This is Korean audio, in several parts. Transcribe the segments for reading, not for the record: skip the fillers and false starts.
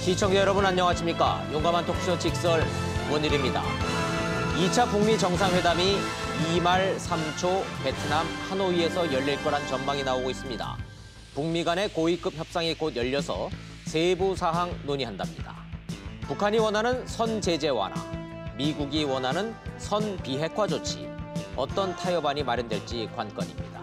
시청자 여러분 안녕하십니까. 용감한 토크쇼 직설 원일입니다. 2차 북미 정상회담이 2말 3초 베트남 하노이에서 열릴 거란 전망이 나오고 있습니다. 북미 간의 고위급 협상이 곧 열려서 세부 사항 논의한답니다. 북한이 원하는 선 제재 완화, 미국이 원하는 선 비핵화 조치, 어떤 타협안이 마련될지 관건입니다.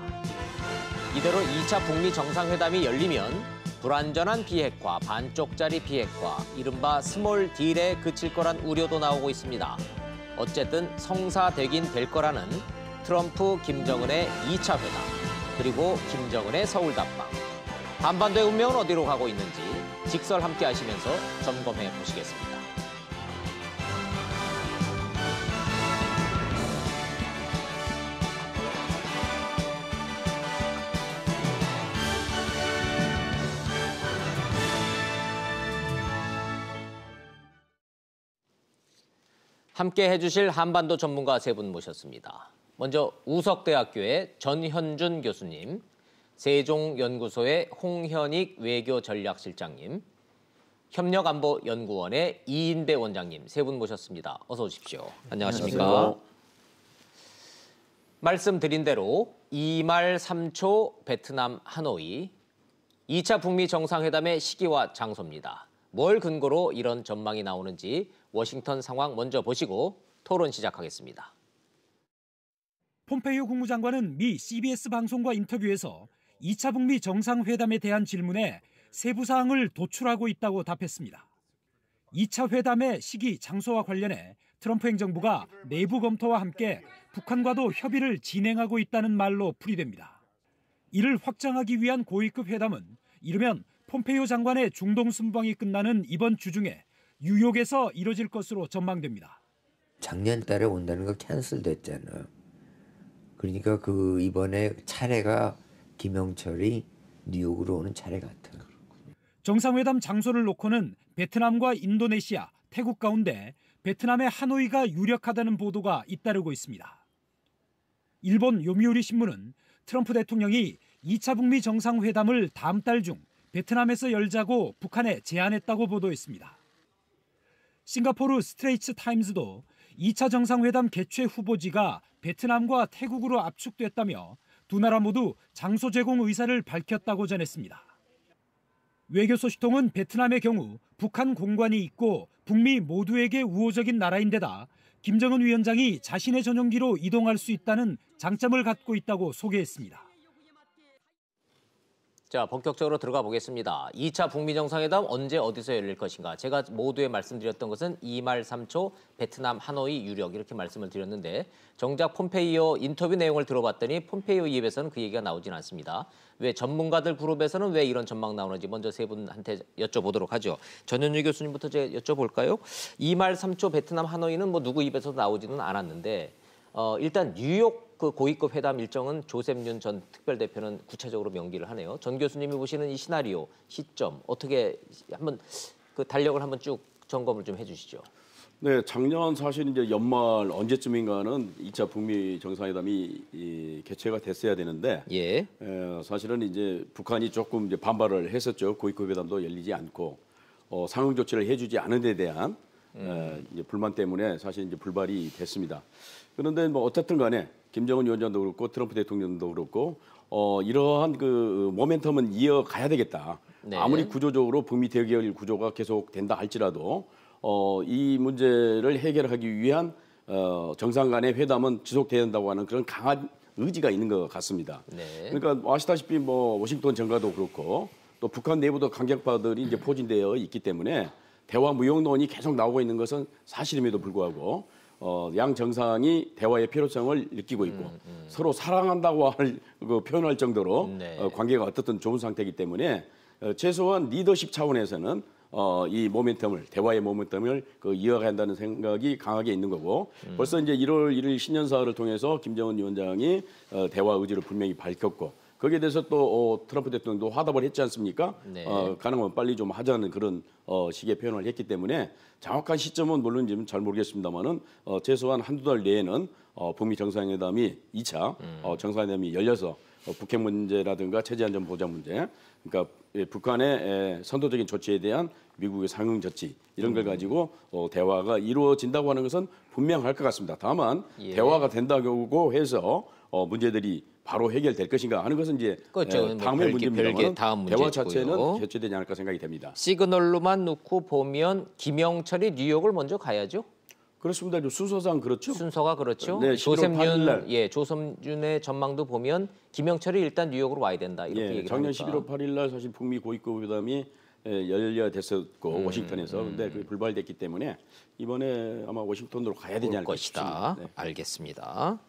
이대로 2차 북미 정상회담이 열리면 불완전한 비핵화, 반쪽짜리 비핵화, 이른바 스몰 딜에 그칠 거란 우려도 나오고 있습니다. 어쨌든 성사되긴 될 거라는 트럼프, 김정은의 2차 회담, 그리고 김정은의 서울 답방. 한반도의 운명은 어디로 가고 있는지 직설 함께 하시면서 점검해 보시겠습니다. 함께 해주실 한반도 전문가 세 분 모셨습니다. 먼저 우석대학교의 전현준 교수님, 세종연구소의 홍현익 외교전략실장님, 협력안보연구원의 이인배 원장님 세 분 모셨습니다. 어서 오십시오. 안녕하십니까? 안녕하세요. 말씀드린 대로 2말 3초 베트남 하노이, 2차 북미 정상회담의 시기와 장소입니다. 뭘 근거로 이런 전망이 나오는지 워싱턴 상황 먼저 보시고 토론 시작하겠습니다. 폼페이오 국무장관은 미 CBS 방송과 인터뷰에서 2차 북미 정상회담에 대한 질문에 세부 사항을 도출하고 있다고 답했습니다. 2차 회담의 시기, 장소와 관련해 트럼프 행정부가 내부 검토와 함께 북한과도 협의를 진행하고 있다는 말로 풀이됩니다. 이를 확장하기 위한 고위급 회담은 이르면 폼페이오 장관의 중동 순방이 끝나는 이번 주 중에 뉴욕에서 이뤄질 것으로 전망됩니다. 작년 달에 온다는 거 캔슬됐잖아요. 그러니까 이번에 차례가 김영철이 뉴욕으로 오는 차례 같아요. 정상회담 장소를 놓고는 베트남과 인도네시아, 태국 가운데 베트남의 하노이가 유력하다는 보도가 잇따르고 있습니다. 일본 요미우리 신문은 트럼프 대통령이 2차 북미 정상회담을 다음 달 중 베트남에서 열자고 북한에 제안했다고 보도했습니다. 싱가포르 스트레이츠 타임즈도 2차 정상회담 개최 후보지가 베트남과 태국으로 압축됐다며 두 나라 모두 장소 제공 의사를 밝혔다고 전했습니다. 외교소식통은 베트남의 경우 북한 공관이 있고 북미 모두에게 우호적인 나라인데다 김정은 위원장이 자신의 전용기로 이동할 수 있다는 장점을 갖고 있다고 소개했습니다. 자, 본격적으로 들어가 보겠습니다. 2차 북미 정상회담 언제 어디서 열릴 것인가. 제가 모두에 말씀드렸던 것은 2말 3초 베트남 하노이 유력 이렇게 말씀을 드렸는데 정작 폼페이오 인터뷰 내용을 들어봤더니 폼페이오 입에서는 그 얘기가 나오진 않습니다. 왜 전문가들 그룹에서는 왜 이런 전망 나오는지 먼저 세 분한테 여쭤보도록 하죠. 전현주 교수님부터 제가 여쭤볼까요? 2말 3초 베트남 하노이는 뭐 누구 입에서도 나오지는 않았는데 일단 뉴욕 그 고위급 회담 일정은 조셉 윤 전 특별대표는 구체적으로 명기를 하네요. 전 교수님이 보시는 이 시나리오, 시점 어떻게 한번 그 달력을 한번 쭉 점검을 좀 해주시죠. 네, 작년 사실 이제 연말 언제쯤인가는 2차 북미 정상회담이 개최가 됐어야 되는데, 예. 사실은 이제 북한이 조금 이제 반발을 했었죠. 고위급 회담도 열리지 않고 상응 조치를 해주지 않은 데 대한 이제 불만 때문에 사실 이제 불발이 됐습니다. 그런데 뭐 어쨌든 간에 김정은 위원장도 그렇고 트럼프 대통령도 그렇고 이러한 그 모멘텀은 이어가야 되겠다. 네. 아무리 구조적으로 북미 대결 구조가 계속 된다 할지라도 이 문제를 해결하기 위한 정상 간의 회담은 지속돼야 된다고 하는 그런 강한 의지가 있는 것 같습니다. 네. 그러니까 아시다시피 뭐 워싱턴 정가도 그렇고 또 북한 내부도 강경파들이 이제 포진되어 있기 때문에 대화 무용론이 계속 나오고 있는 것은 사실임에도 불구하고 양 정상이 대화의 필요성을 느끼고 있고 서로 사랑한다고 표현할 정도로 네. 관계가 어떻든 좋은 상태이기 때문에 최소한 리더십 차원에서는 이 모멘텀을 대화의 모멘텀을 이어가야 한다는 생각이 강하게 있는 거고 벌써 이제 1월 1일 신년사를 통해서 김정은 위원장이 대화 의지를 분명히 밝혔고 거기에 대해서 또 트럼프 대통령도 화답을 했지 않습니까? 네. 가능하면 빨리 좀 하자는 그런 식의 표현을 했기 때문에 정확한 시점은 물론 지금 잘 모르겠습니다만은 최소한 한두 달 내에는 북미 정상회담이 2차 정상회담이 열려서 북핵 문제라든가 체제 안전 보장 문제, 그러니까 북한의 선도적인 조치에 대한 미국의 상응 조치 이런 걸 가지고 대화가 이루어진다고 하는 것은 분명할 것 같습니다. 다만 대화가 된다고 해서 문제들이 바로 해결될 것인가 하는 것은 이제 그렇죠. 다음의 문제입니다만 다음 대화 문제고요. 자체는 개최되지 않을까 생각이 됩니다. 시그널로만 놓고 보면 김영철이 뉴욕을 먼저 가야죠. 그렇습니다. 순서상 그렇죠. 순서가 그렇죠. 네, 11월 8일 날. 조섬윤의 전망도 보면 김영철이 일단 뉴욕으로 와야 된다 이렇게 얘기를 작년 하니까. 11월 8일 날 사실 북미 고위급 회담이 열려야 됐었고 워싱턴에서 근데 그게 불발됐기 때문에 이번에 아마 워싱턴으로 가야 되지 올 않을까 것이다. 싶습니다. 네. 알겠습니다.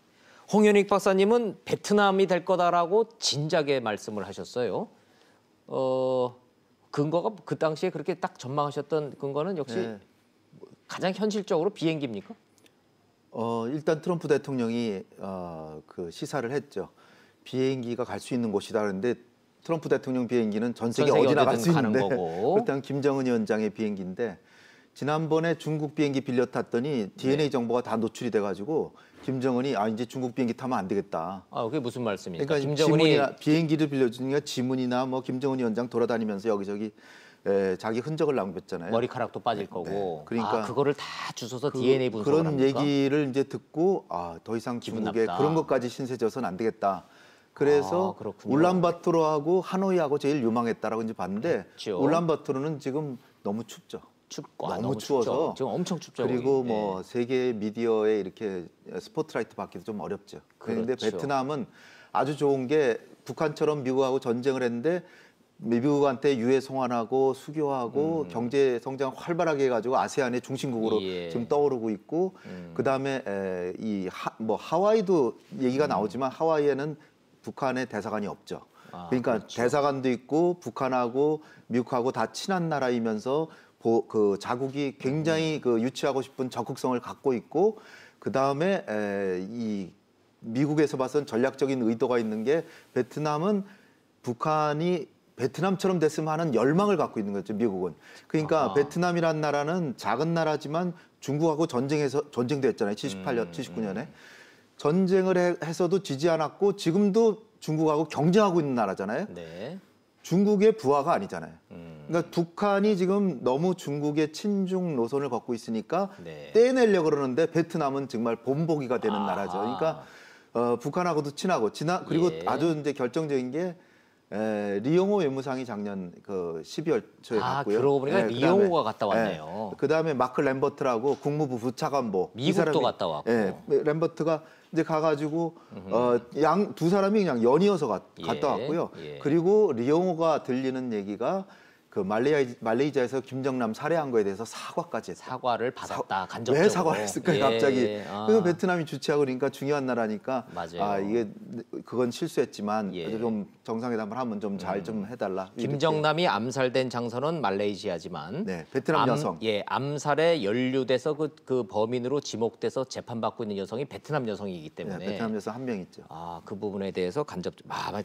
홍현익 박사님은 베트남이 될 거다라고 진작에 말씀을 하셨어요. 근거가 그 당시에 그렇게 딱 전망하셨던 근거는 역시 네. 가장 현실적으로 비행기입니까? 일단 트럼프 대통령이 그 시사를 했죠. 비행기가 갈 수 있는 곳이다. 그런데 트럼프 대통령 비행기는 전 세계 어디나 갈 수 가는 있는데 거고. 일단 김정은 위원장의 비행기인데 지난번에 중국 비행기 빌려 탔더니 DNA 정보가 다 노출이 돼가지고 김정은이 이제 중국 비행기 타면 안 되겠다. 그게 무슨 말씀입니까? 그러니까 김정은이 지문이나 비행기를 빌려주니까 지문이나 뭐 김정은 위원장 돌아다니면서 여기저기 자기 흔적을 남겼잖아요. 머리카락도 빠질 거고. 네. 그러니까 그거를 다 주워서 DNA 분석을 그런 합니까? 얘기를 이제 듣고 더 이상 기분 중국에 나쁘다. 그런 것까지 신세져서는 안 되겠다. 그래서 그렇군요. 울란바토르하고 하노이하고 제일 유망했다라고 이제 봤는데 그렇죠. 울란바토르는 지금 너무 춥죠. 춥고 너무 춥죠. 추워서 지금 엄청 춥죠. 그리고 거기. 뭐 세계 미디어에 이렇게 스포트라이트 받기도 좀 어렵죠. 그런데 그렇죠. 베트남은 아주 좋은 게 북한처럼 미국하고 전쟁을 했는데 미국한테 유해 송환하고 수교하고 경제 성장 활발하게 해가지고 아세안의 중심국으로 지금 떠오르고 있고 그다음에 하와이도 얘기가 나오지만 하와이에는 북한의 대사관이 없죠. 그러니까 그렇죠. 대사관도 있고 북한하고 미국하고 다 친한 나라이면서 그 자국이 굉장히 그 유치하고 싶은 적극성을 갖고 있고 그 다음에 이 미국에서 봐서는 전략적인 의도가 있는 게 베트남은 북한이 베트남처럼 됐으면 하는 열망을 갖고 있는 거죠, 미국은. 그러니까 베트남이란 나라는 작은 나라지만 중국하고 전쟁도 했잖아요, 79년에. 전쟁을 해서도 지지 않았고 지금도 중국하고 경쟁하고 있는 나라잖아요. 네. 중국의 부하가 아니잖아요. 그러니까 북한이 지금 너무 중국의 친중 노선을 걷고 있으니까 네. 떼내려고 그러는데 베트남은 정말 본보기가 되는 나라죠. 그러니까 북한하고도 친하고 그리고 아주 이제 결정적인 게 리용호 외무상이 작년 그 12월 초에 갔고요. 그러고 보니까 리용호가 갔다 왔네요. 그다음에 마크 램버트라고 국무부 부차관보 미국도 갔다 왔고. 램버트가 이제 가가지고 두 사람이 그냥 연이어서 갔다 왔고요. 그리고 리용호가 들리는 얘기가 그 말레이시아에서 김정남 살해한 거에 대해서 사과까지 했다. 사과를 받았다. 간접적으로. 왜 사과를 했을까요, 갑자기? 그래서 베트남이 주최하고 그러니까 중요한 나라니까 맞아요. 이게 그건 실수했지만 좀 정상회담을 하면 좀 잘 좀 해달라. 김정남이 암살된 장소는 말레이시아지만 베트남 여성. 암살에 연루돼서 그 범인으로 지목돼서 재판받고 있는 여성이 베트남 여성이기 때문에 베트남 여성 한 명 있죠. 그 부분에 대해서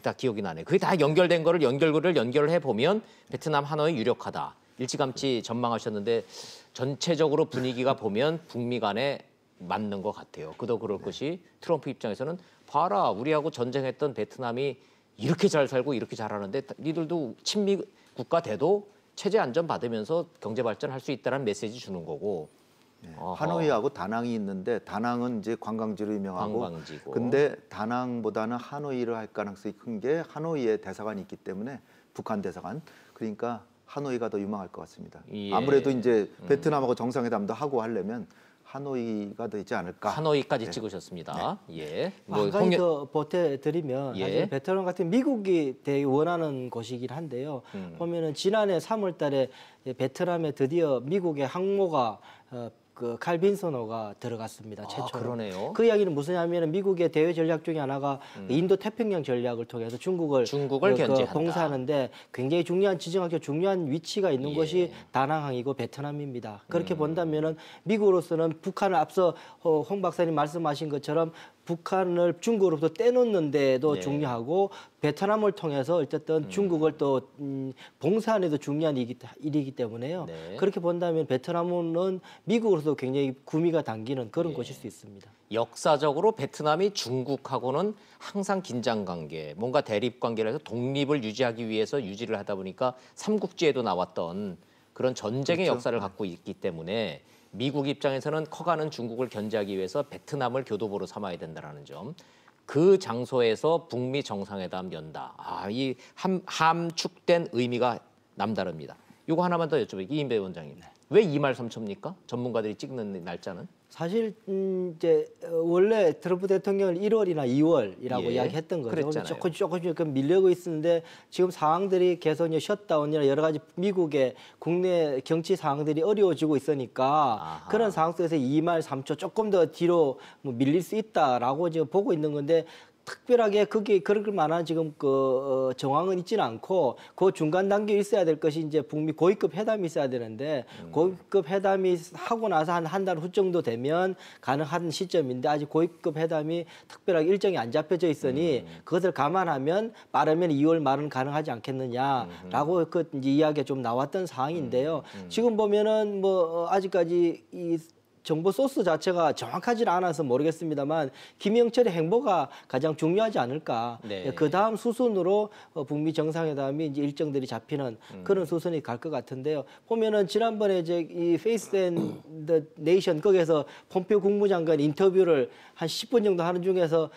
딱 기억이 나네. 그게 다 연결된 거를 연결해 보면 베트남 하노이 유력하다. 일찌감치 전망하셨는데 전체적으로 분위기가 보면 북미 간에 맞는 것 같아요. 그도 그럴 것이 트럼프 입장에서는 봐라, 우리하고 전쟁했던 베트남이 이렇게 잘 살고 이렇게 잘하는데 니들도 친미 국가 돼도 체제 안전 받으면서 경제 발전할 수 있다는 메시지 주는 거고. 하노이하고 다낭이 있는데 다낭은 이제 관광지로 유명하고 관광지고. 근데 다낭보다는 하노이를 할 가능성이 큰 게 하노이에 대사관이 있기 때문에 북한 대사관. 그러니까 하노이가 더 유망할 것 같습니다. 아무래도 이제 베트남하고 정상회담도 하고 하려면 하노이가 되지 않을까. 하노이까지 찍으셨습니다. 한 가지 더 보태드리면 사실 베트남 같은 미국이 되게 원하는 곳이긴 한데요. 보면은 지난해 3월달에 베트남에 드디어 미국의 항모가 그 칼빈선호가 들어갔습니다. 최초로. 그러네요. 그 이야기는 무엇이냐면 미국의 대외 전략 중에 하나가 인도 태평양 전략을 통해서 중국을 견제한다. 봉사하는데 굉장히 중요한 지정학적 중요한 위치가 있는 것이 다낭항이고 베트남입니다. 그렇게 본다면은 미국으로서는 북한을 앞서 홍 박사님 말씀하신 것처럼 북한을 중국으로부터 떼놓는데도 중요하고 베트남을 통해서 어쨌든 중국을 또 봉사하는 데도 중요한 일이기 때문에요. 그렇게 본다면 베트남은 미국으로서 굉장히 구미가 당기는 그런 곳일 수 있습니다. 역사적으로 베트남이 중국하고는 항상 긴장 관계, 뭔가 대립 관계를 해서 독립을 유지하기 위해서 유지를 하다 보니까 삼국지에도 나왔던 그런 전쟁의 그렇죠. 역사를 갖고 있기 때문에 미국 입장에서는 커가는 중국을 견제하기 위해서 베트남을 교도보로 삼아야 된다는 점. 그 장소에서 북미 정상회담 연다. 이 함축된 의미가 남다릅니다. 이거 하나만 더 여쭤볼게요. 이인배 원장님. 왜 2말 3초입니까? 전문가들이 찍는 날짜는? 사실 이제 원래 트럼프 대통령을 1월이나 2월이라고 예, 이야기했던 거죠. 그랬잖아요. 조금씩 밀려고 있었는데 지금 상황들이 계속 이제 셧다운이나 여러 가지 미국의 국내 정치 상황들이 어려워지고 있으니까 아하. 그런 상황 속에서 2말 3초 조금 더 뒤로 뭐 밀릴 수 있다라고 지금 보고 있는 건데 특별하게 그게 그럴 만한 지금 정황은 있지는 않고 그 중간 단계에 있어야 될 것이 이제 북미 고위급 회담이 있어야 되는데 고위급 회담이 하고 나서 한 달 후 정도 되면 가능한 시점인데 아직 고위급 회담이 특별하게 일정이 안 잡혀져 있으니 그것을 감안하면 빠르면 2월 말은 가능하지 않겠느냐라고 그 이제 이야기가 좀 나왔던 상황인데요. 지금 보면은 뭐 아직까지 이 정보 소스 자체가 정확하지 않아서 모르겠습니다만 김영철의 행보가 가장 중요하지 않을까. 네. 그 다음 수순으로 북미 정상회담이 이제 일정들이 잡히는 그런 수순이 갈 것 같은데요. 보면은 지난번에 이제 이 페이스 앤 더 네이션 거기에서 폼페오 국무장관 인터뷰를 한 10분 정도 하는 중에서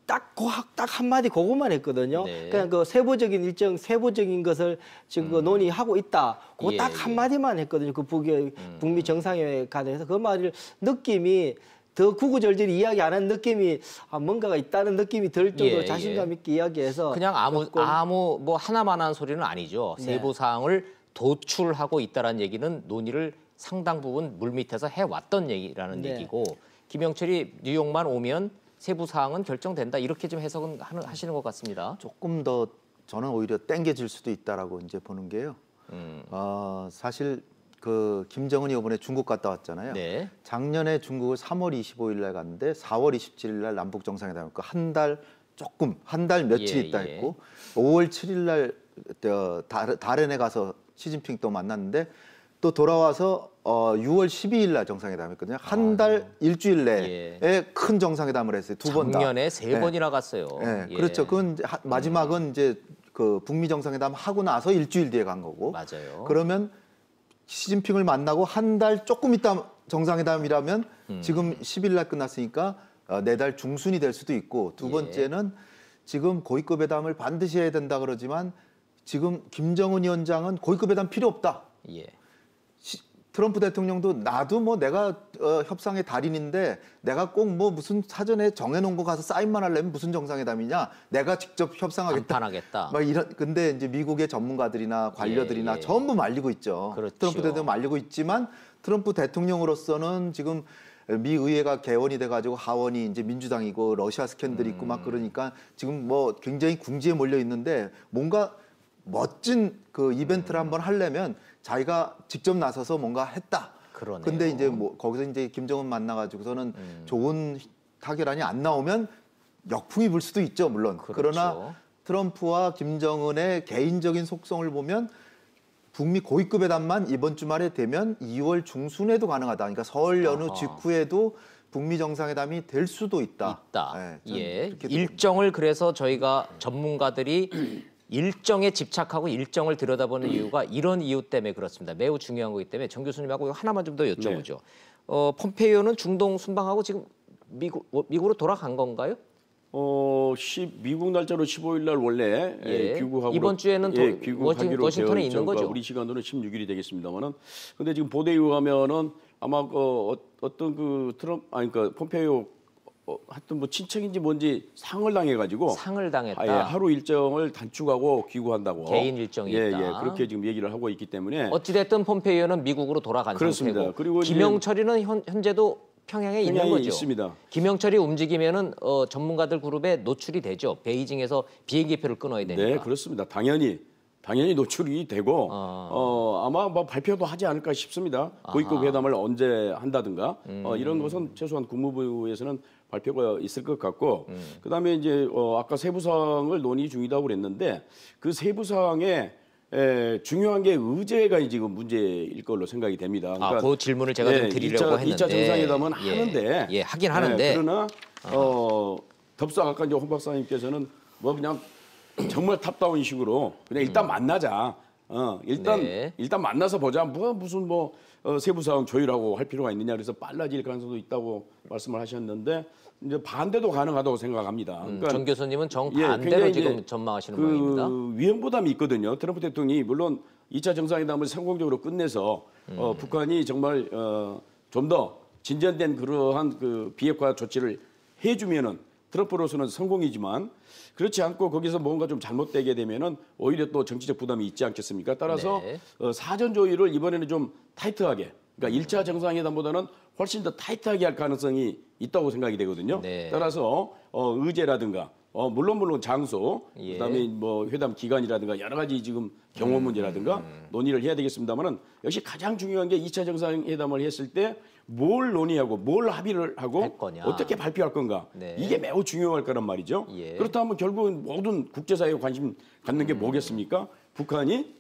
딱 한마디 그것만 했거든요. 네. 그냥 그 세부적인 것을 지금 그 논의하고 있다. 그거 예, 딱 예. 한마디만 했거든요. 그 북미 정상회담에 관해서 그 말을 느낌이 더 구구절절히 이야기 안 한 느낌이 뭔가가 있다는 느낌이 들 정도로 예, 자신감 있게 이야기해서 그냥 아무 뭐 하나만한 소리는 아니죠. 네. 세부 사항을 도출하고 있다라는 얘기는 논의를 상당 부분 물밑에서 해왔던 얘기라는 네. 얘기고 김영철이 뉴욕만 오면 세부 사항은 결정된다 이렇게 좀 해석은 하시는 것 같습니다. 조금 더 저는 오히려 땡겨질 수도 있다라고 이제 보는 게요. 사실 그 김정은이 이번에 중국 갔다 왔잖아요. 네. 작년에 중국을 3월 25일 날 갔는데 4월 27일 날 남북 정상회담 했고 한 달 며칠 예, 있다 예. 했고 5월 7일 날 다롄에 가서 시진핑 또 만났는데 또 돌아와서 6월 12일 날 정상회담 했거든요. 한 달 일주일 내에 큰 정상회담을 했어요. 두 번 다. 작년에 3번이나 갔어요. 네, 예. 그렇죠. 그건 이제 마지막은 이제 그 북미 정상회담 하고 나서 일주일 뒤에 간 거고. 맞아요. 그러면 시진핑을 만나고 한 달 조금 있다 정상회담이라면 지금 10일 날 끝났으니까 4달 중순이 될 수도 있고 두 번째는 지금 고위급 회담을 반드시 해야 된다 그러지만 지금 김정은 위원장은 고위급 회담 필요 없다. 예. 트럼프 대통령도 나도 뭐 내가 협상의 달인인데 내가 꼭 뭐 무슨 사전에 정해놓은 거 가서 사인만 하려면 무슨 정상회담이냐? 내가 직접 협상하겠다. 간판하겠다. 막 이런 근데 이제 미국의 전문가들이나 관료들이나 예. 전부 말리고 있죠. 그렇죠. 트럼프 대통령 말리고 있지만 트럼프 대통령으로서는 지금 미 의회가 개원이 돼가지고 하원이 이제 민주당이고 러시아 스캔들이 있고 막 그러니까 지금 뭐 굉장히 궁지에 몰려 있는데 뭔가 멋진 그 이벤트를 한번 하려면 자기가 직접 나서서 뭔가 했다. 그러네요. 근데 이제 뭐 거기서 이제 김정은 만나가지고서는 좋은 타결안이 안 나오면 역풍이 불 수도 있죠, 물론. 그렇죠. 그러나 트럼프와 김정은의 개인적인 속성을 보면 북미 고위급 회담만 이번 주말에 되면 2월 중순에도 가능하다. 그러니까 설 연휴 직후에도 북미 정상회담이 될 수도 있다. 네, 저는 예. 그렇게 일정을 그래서 저희가 전문가들이 일정에 집착하고 일정을 들여다보는 이유가 이런 이유 때문에 그렇습니다. 매우 중요한 거기 때문에 정 교수님하고 하나만 좀 더 여쭤보죠. 폼페이오는 중동 순방하고 지금 미국으로 돌아간 건가요? 미국 날짜로 15일 날 원래 예. 귀국하고 이번 주에는 귀국하기로 워싱턴에 되어 있는 있죠. 거죠? 우리 시간으로는 16일이 되겠습니다만은 근데 지금 보도에 의하면은 아마 어떤 그 그러니까 폼페이오 하여튼 뭐 친척인지 뭔지 상을 당해가지고 상을 당했다. 예, 하루 일정을 단축하고 귀국한다고 개인 일정이 있다. 예, 그렇게 지금 얘기를 하고 있기 때문에 어찌됐든 폼페이오는 미국으로 돌아간 그렇습니다. 상태고 그리고 이제 김영철이는 현재도 평양에 있는 평양에 거죠. 있습니다. 김영철이 움직이면은 전문가들 그룹에 노출이 되죠. 베이징에서 비행기표를 끊어야 되니까. 네, 그렇습니다. 당연히 노출이 되고 아마 뭐 발표도 하지 않을까 싶습니다. 고위급 회담을 언제 한다든가 이런 것은 최소한 국무부에서는 발표가 있을 것 같고 그다음에 이제 아까 세부 사항을 논의 중이다고 그랬는데 그 세부 사항에 중요한 게 의제가 지금 문제일 걸로 생각이 됩니다. 그러니까 그 질문을 제가 좀 드리려고 했는데 2차 정상회담은 하는데 하긴 하는데 그러나 덥석 아까 이제 홍 박사님께서는 뭐 그냥 정말 탑다운식으로 그냥 일단 만나자. 일단 만나서 보자. 무슨 세부 사항 조율하고 할 필요가 있느냐 그래서 빨라질 가능성도 있다고 말씀을 하셨는데 이제 반대도 가능하다고 생각합니다. 그러니까 정 교수님은 정반대로 지금 전망하시는 모양입니다. 위험 부담이 있거든요. 트럼프 대통령이 물론 2차 정상회담을 성공적으로 끝내서 북한이 정말 좀 더 진전된 그러한 그 비핵화 조치를 해주면은 트럼프로서는 성공이지만 그렇지 않고 거기서 뭔가 좀 잘못되게 되면은 오히려 또 정치적 부담이 있지 않겠습니까? 따라서 사전 조율을 이번에는 좀 타이트하게, 그러니까 1차 정상회담보다는 훨씬 더 타이트하게 할 가능성이 있다고 생각이 되거든요. 따라서 의제라든가 물론 장소, 그다음에 뭐 회담 기간이라든가 여러 가지 지금 경호 문제라든가 논의를 해야 되겠습니다만은 역시 가장 중요한 게 2차 정상회담을 했을 때 뭘 논의하고 뭘 합의를 하고 어떻게 발표할 건가 이게 매우 중요할 거란 말이죠. 그렇다면 결국은 모든 국제사회가 관심 갖는 게 뭐겠습니까? 북한이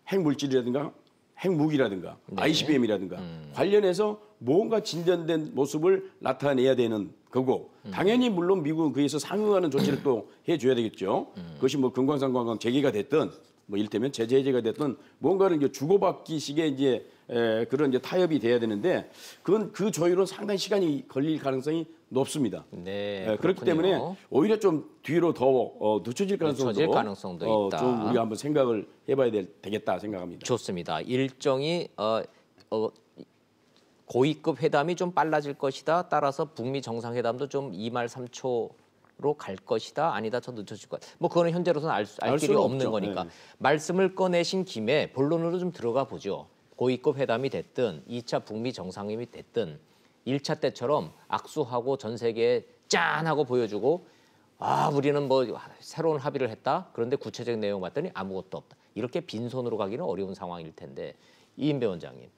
핵물질이라든가 핵무기라든가 ICBM이라든가 관련해서 뭔가 진전된 모습을 나타내야 되는 거고 당연히 물론 미국은 그에서 상응하는 조치를 또 해줘야 되겠죠. 그것이 뭐 금강산 관광 재개가 됐든 뭐 이를테면 제재 해제가 됐든 뭔가를 이제 주고받기식의 이제 그런 이제 타협이 돼야 되는데 그건 그 조율은 상당히 시간이 걸릴 가능성이 높습니다. 그렇기 때문에 오히려 좀 뒤로 더 늦춰질 가능성도 있다. 좀 우리가 한번 생각을 해봐야 되겠다 생각합니다. 좋습니다. 일정이 고위급 회담이 좀 빨라질 것이다. 따라서 북미 정상회담도 좀 2말 3초로 갈 것이다. 아니다. 더 늦춰질 것. 뭐 그거는 현재로서는 알 길이 없는 거니까. 말씀을 꺼내신 김에 본론으로 좀 들어가 보죠. 고위급 회담이 됐든 2차 북미 정상회담이 됐든 1차 때처럼 악수하고 전 세계에 짠 하고 보여주고 우리는 뭐 새로운 합의를 했다. 그런데 구체적인 내용 봤더니 아무것도 없다. 이렇게 빈손으로 가기는 어려운 상황일 텐데 이인배 원장님.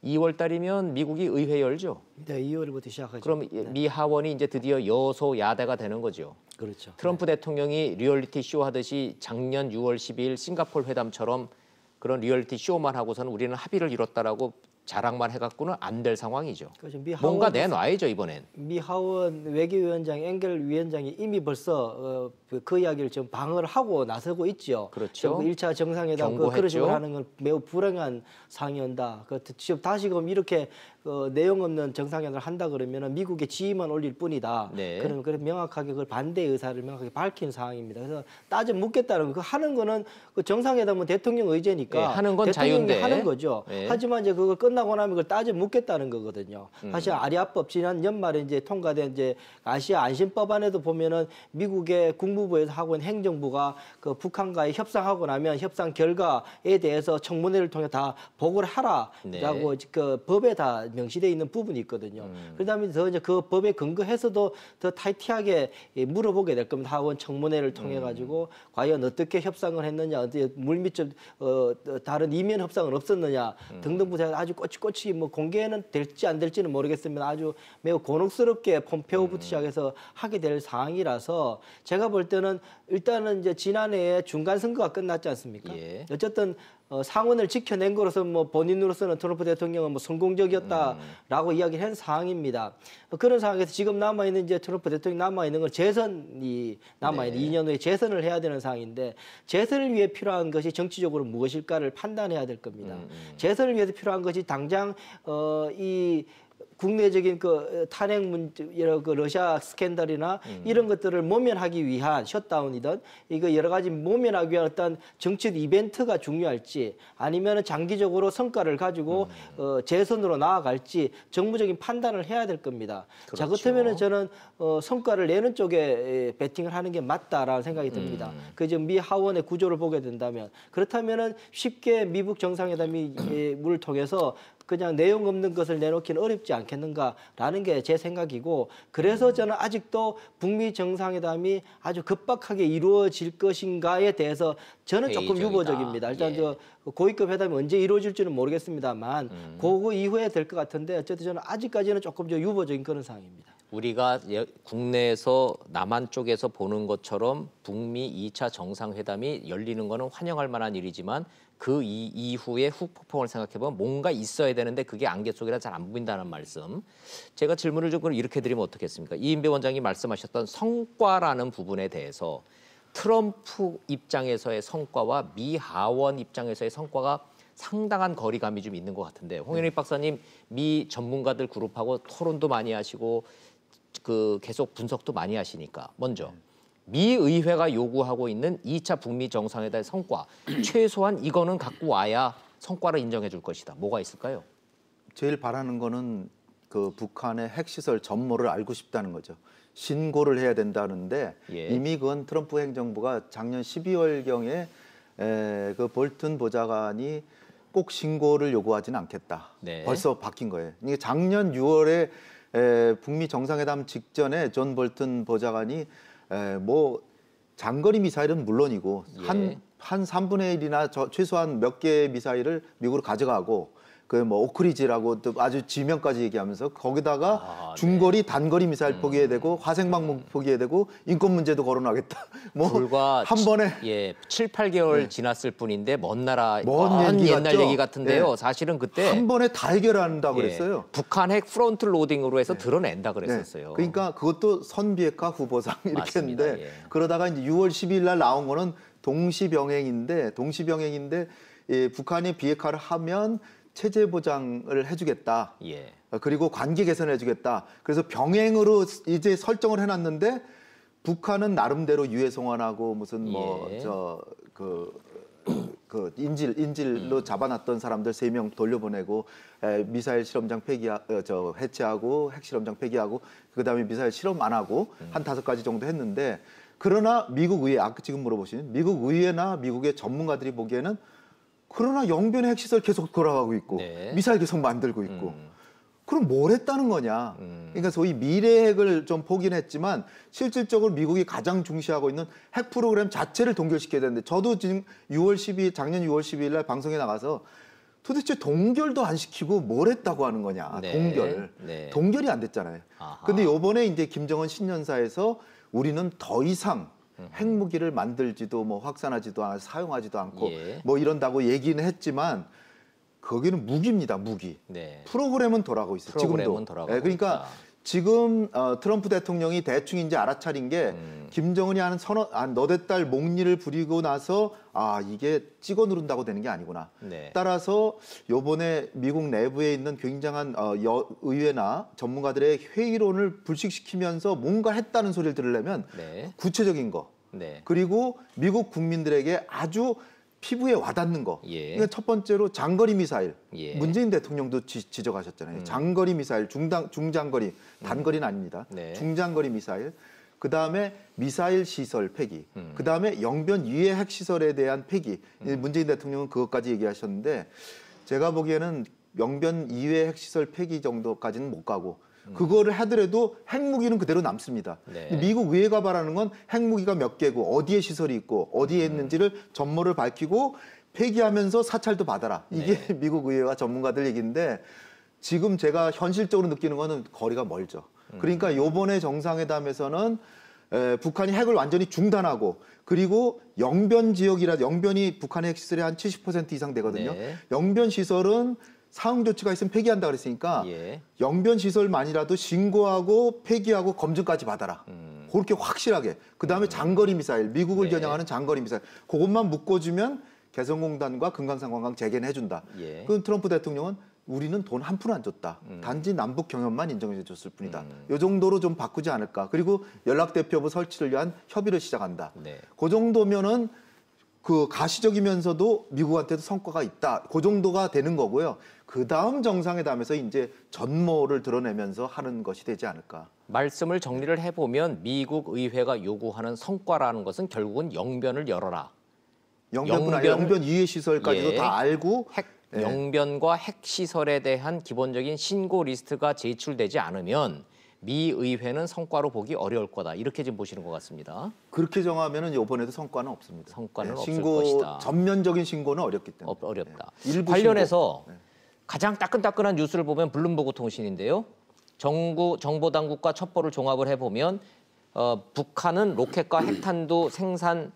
2월 달이면 미국이 의회 열죠. 네, 2월부터 시작하죠. 그럼 미 하원이 이제 드디어 여소야대가 되는 거죠. 그렇죠. 트럼프 대통령이 리얼리티 쇼 하듯이 작년 6월 12일 싱가포르 회담처럼 그런 리얼리티 쇼만 하고서는 우리는 합의를 이뤘다라고 자랑만 해갖고는 안 될 상황이죠. 그렇죠. 뭔가 내놔야죠 이번엔. 미 하원 외교위원장 앵겔 위원장이 이미 벌써 그 이야기를 지금 방어를 하고 나서고 있죠. 그렇죠. 1차 정상회담 그런 식으로 하는 건 매우 불행한 상황이다. 지금 다시금 이렇게 내용 없는 정상회담을 한다 그러면 미국의 지위만 올릴 뿐이다. 그럼 명확하게 그걸 반대 의사를 명확하게 밝힌 상황입니다. 그래서 따져 묻겠다는 거 하는 거는 그 정상회담은 대통령 의제니까 하는 건 대통령이 자유인데. 하는 거죠. 하지만 이제 그걸 끝나고 나면 그걸 따져 묻겠다는 거거든요. 사실 아리아법 지난 연말에 이제 통과된 이제 아시아 안심법안에도 보면은 미국의 국무부에서 하고 있는 행정부가 그 북한과의 협상하고 나면 협상 결과에 대해서 청문회를 통해 다 보고를 하라라고 그 법에 다 명시되어 있는 부분이 있거든요. 그러다 더 이제 그 법에 근거해서도 더 타이트하게 물어보게 될 겁니다. 하원 청문회를 통해 가지고 과연 어떻게 협상을 했느냐, 어떻게 물밑 다른 이면 협상은 없었느냐 등등 부분에 아주 꼬치꼬치 뭐 공개는 될지 안 될지는 모르겠으면 아주 매우 곤혹스럽게 폼페오부터 시작해서 하게 될 상황이라서 제가 볼 때는 일단은 이제 지난해에 중간 선거가 끝났지 않습니까? 어쨌든 상원을 지켜낸 거로서 뭐 본인으로서는 트럼프 대통령은 뭐 성공적이었다라고 이야기를 한 상황입니다. 그런 상황에서 지금 남아있는 이제 트럼프 대통령 남아있는 건 재선이 남아있는 2년 후에 재선을 해야 되는 상황인데 재선을 위해 필요한 것이 정치적으로 무엇일까를 판단해야 될 겁니다. 재선을 위해서 필요한 것이 당장 이 국내적인 그 탄핵 문제, 그 러시아 스캔들이나 이런 것들을 모면하기 위한 셧다운이든 이거 여러 가지 모면하기 위한 어떤 정치 이벤트가 중요할지 아니면 장기적으로 성과를 가지고 재선으로 나아갈지 정무적인 판단을 해야 될 겁니다. 자, 그렇다면 저는 성과를 내는 쪽에 배팅을 하는 게 맞다라는 생각이 듭니다. 그 지금 미 하원의 구조를 보게 된다면 그렇다면은 쉽게 미북 정상회담을 통해서 그냥 내용 없는 것을 내놓기는 어렵지 않겠는가라는 게 제 생각이고 그래서 저는 아직도 북미 정상회담이 아주 급박하게 이루어질 것인가에 대해서 저는 조금 유보적입니다. 일단 저 고위급 회담이 언제 이루어질지는 모르겠습니다만 그거 이후에 될 것 같은데 어쨌든 저는 아직까지는 조금 더 유보적인 그런 상황입니다. 우리가 국내에서 남한 쪽에서 보는 것처럼 북미 2차 정상회담이 열리는 거는 환영할 만한 일이지만 그 이후에 후폭풍을 생각해보면 뭔가 있어야 되는데 그게 안개 속이라 잘 안 보인다는 말씀. 제가 질문을 좀 이렇게 드리면 어떻겠습니까? 이인배 원장이 말씀하셨던 성과라는 부분에 대해서 트럼프 입장에서의 성과와 미 하원 입장에서의 성과가 상당한 거리감이 좀 있는 것 같은데 홍현익 박사님 미 전문가들 그룹하고 토론도 많이 하시고 계속 분석도 많이 하시니까 먼저 미 의회가 요구하고 있는 2차 북미 정상회담의 성과 최소한 이거는 갖고 와야 성과를 인정해 줄 것이다. 뭐가 있을까요? 제일 바라는 거는 그 북한의 핵시설 전모를 알고 싶다는 거죠. 신고를 해야 된다는데 예. 이미 그건 트럼프 행정부가 작년 12월경에 그 볼튼 보좌관이 꼭 신고를 요구하지는 않겠다. 네. 벌써 바뀐 거예요. 이게 작년 6월에 북미 정상회담 직전에 존 볼튼 보좌관이 뭐 장거리 미사일은 물론이고 예. 한 3분의 1이나 최소한 몇 개의 미사일을 미국으로 가져가고 그 뭐 오크리지라고 또 아주 지명까지 얘기하면서 거기다가 중거리 단거리 미사일 포기해야 되고 화생방문 포기해야 되고 인권 문제도 거론하겠다. 뭐 불과 한 번에 7, 8개월 지났을 뿐인데 먼 나라 먼 얘기 옛날 같죠? 얘기 같은데요. 예. 사실은 그때 한 번에 다 해결한다고 그랬어요. 북한 핵 프론트 로딩으로 해서 드러낸다 그랬었어요. 네. 그러니까 그것도 선비핵화 후보상 이렇게 맞습니다. 했는데 예. 그러다가 이제 6월 12일 날 나온 거는 동시병행인데 북한이 비핵화를 하면 체제 보장을 해주겠다. 예. 그리고 관계 개선을 해주겠다. 그래서 병행으로 이제 설정을 해놨는데 북한은 나름대로 유해송환하고 무슨 예. 그 인질로 잡아놨던 사람들 3명 돌려보내고 미사일 실험장 해체하고 핵실험장 폐기하고 그다음에 미사일 실험 안 하고 한 5가지 정도 했는데 그러나 미국 의회 아까 지금 물어보신 미국 의회나 미국의 전문가들이 보기에는 그러나 영변의 핵시설 계속 돌아가고 있고 네. 미사일 계속 만들고 있고 그럼 뭘 했다는 거냐. 그러니까 소위 미래 핵을 좀 포기는 했지만 실질적으로 미국이 가장 중시하고 있는 핵 프로그램 자체를 동결시켜야 되는데 저도 지금 작년 6월 12일 날 방송에 나가서 도대체 동결도 안 시키고 뭘 했다고 하는 거냐. 네. 동결. 네. 동결이 안 됐잖아요. 아하. 근데 요번에 이제 김정은 신년사에서 우리는 더 이상 핵무기를 만들지도 뭐 확산하지도 않고 사용하지도 않고 예. 뭐 이런다고 얘기는 했지만 거기는 무기입니다. 무기. 네. 프로그램은 돌아가고 있어요. 프로그램은 지금도. 돌아가고 그러니까 있다. 지금 트럼프 대통령이 대충 이제 알아차린 게 김정은이 하는 너댓 달 목리를 부리고 나서 이게 찍어 누른다고 되는 게 아니구나. 네. 따라서 요번에 미국 내부에 있는 굉장한 의회나 전문가들의 회의론을 불식시키면서 뭔가 했다는 소리를 들으려면 네. 구체적인 거 네. 그리고 미국 국민들에게 아주 피부에 와닿는 거. 예. 그러니까 첫 번째로 장거리 미사일. 예. 문재인 대통령도 지적하셨잖아요. 장거리 미사일, 중장거리, 단거리는 아닙니다. 네. 중장거리 미사일. 그다음에 미사일 시설 폐기. 그다음에 영변 유해 핵 시설에 대한 폐기. 문재인 대통령은 그것까지 얘기하셨는데 제가 보기에는 영변 이외 핵 시설 폐기 정도까지는 못 가고 그거를 하더라도 핵무기는 그대로 남습니다. 네. 미국 의회가 바라는 건 핵무기가 몇 개고 어디에 시설이 있고 어디에 있는지를 전모를 밝히고 폐기하면서 사찰도 받아라. 이게 네. 미국 의회와 전문가들 얘기인데 지금 제가 현실적으로 느끼는 거는 거리가 멀죠. 그러니까 요번에 정상회담에서는 북한이 핵을 완전히 중단하고 그리고 영변 지역이라 영변이 북한의 핵시설의 한 70% 이상 되거든요. 네. 영변 시설은 사응 조치가 있으면 폐기한다 그랬으니까 예. 영변 시설만이라도 신고하고 폐기하고 검증까지 받아라. 그렇게 확실하게. 그다음에 장거리 미사일, 미국을 네. 겨냥하는 장거리 미사일. 그것만 묶어주면 개성공단과 금강산 관광 재개는 해준다. 예. 그 트럼프 대통령은 우리는 돈 한 푼 안 줬다. 단지 남북 경협만 인정해 줬을 뿐이다. 이 정도로 좀 바꾸지 않을까. 그리고 연락대표부 설치를 위한 협의를 시작한다. 네. 그 정도면은 그 가시적이면서도 미국한테도 성과가 있다. 그 정도가 되는 거고요. 그 다음 정상회담에서 이제 전모를 드러내면서 하는 것이 되지 않을까. 말씀을 정리를 해보면 미국 의회가 요구하는 성과라는 것은 결국은 영변을 열어라. 영변뿐 아니라 영변 이해 시설까지도 예. 다 알고 예. 영변과 핵시설에 대한 기본적인 신고 리스트가 제출되지 않으면 미 의회는 성과로 보기 어려울 거다. 이렇게 지금 보시는 것 같습니다. 그렇게 정하면은 이번에도 성과는 없습니다. 성과는 없을 신고, 것이다. 전면적인 신고는 어렵기 때문에. 어렵다. 예. 일부 관련해서 신고. 네. 가장 따끈따끈한 뉴스를 보면 블룸버그 통신인데요. 정보당국과 첩보를 종합을 해보면 북한은 로켓과 핵탄두 생산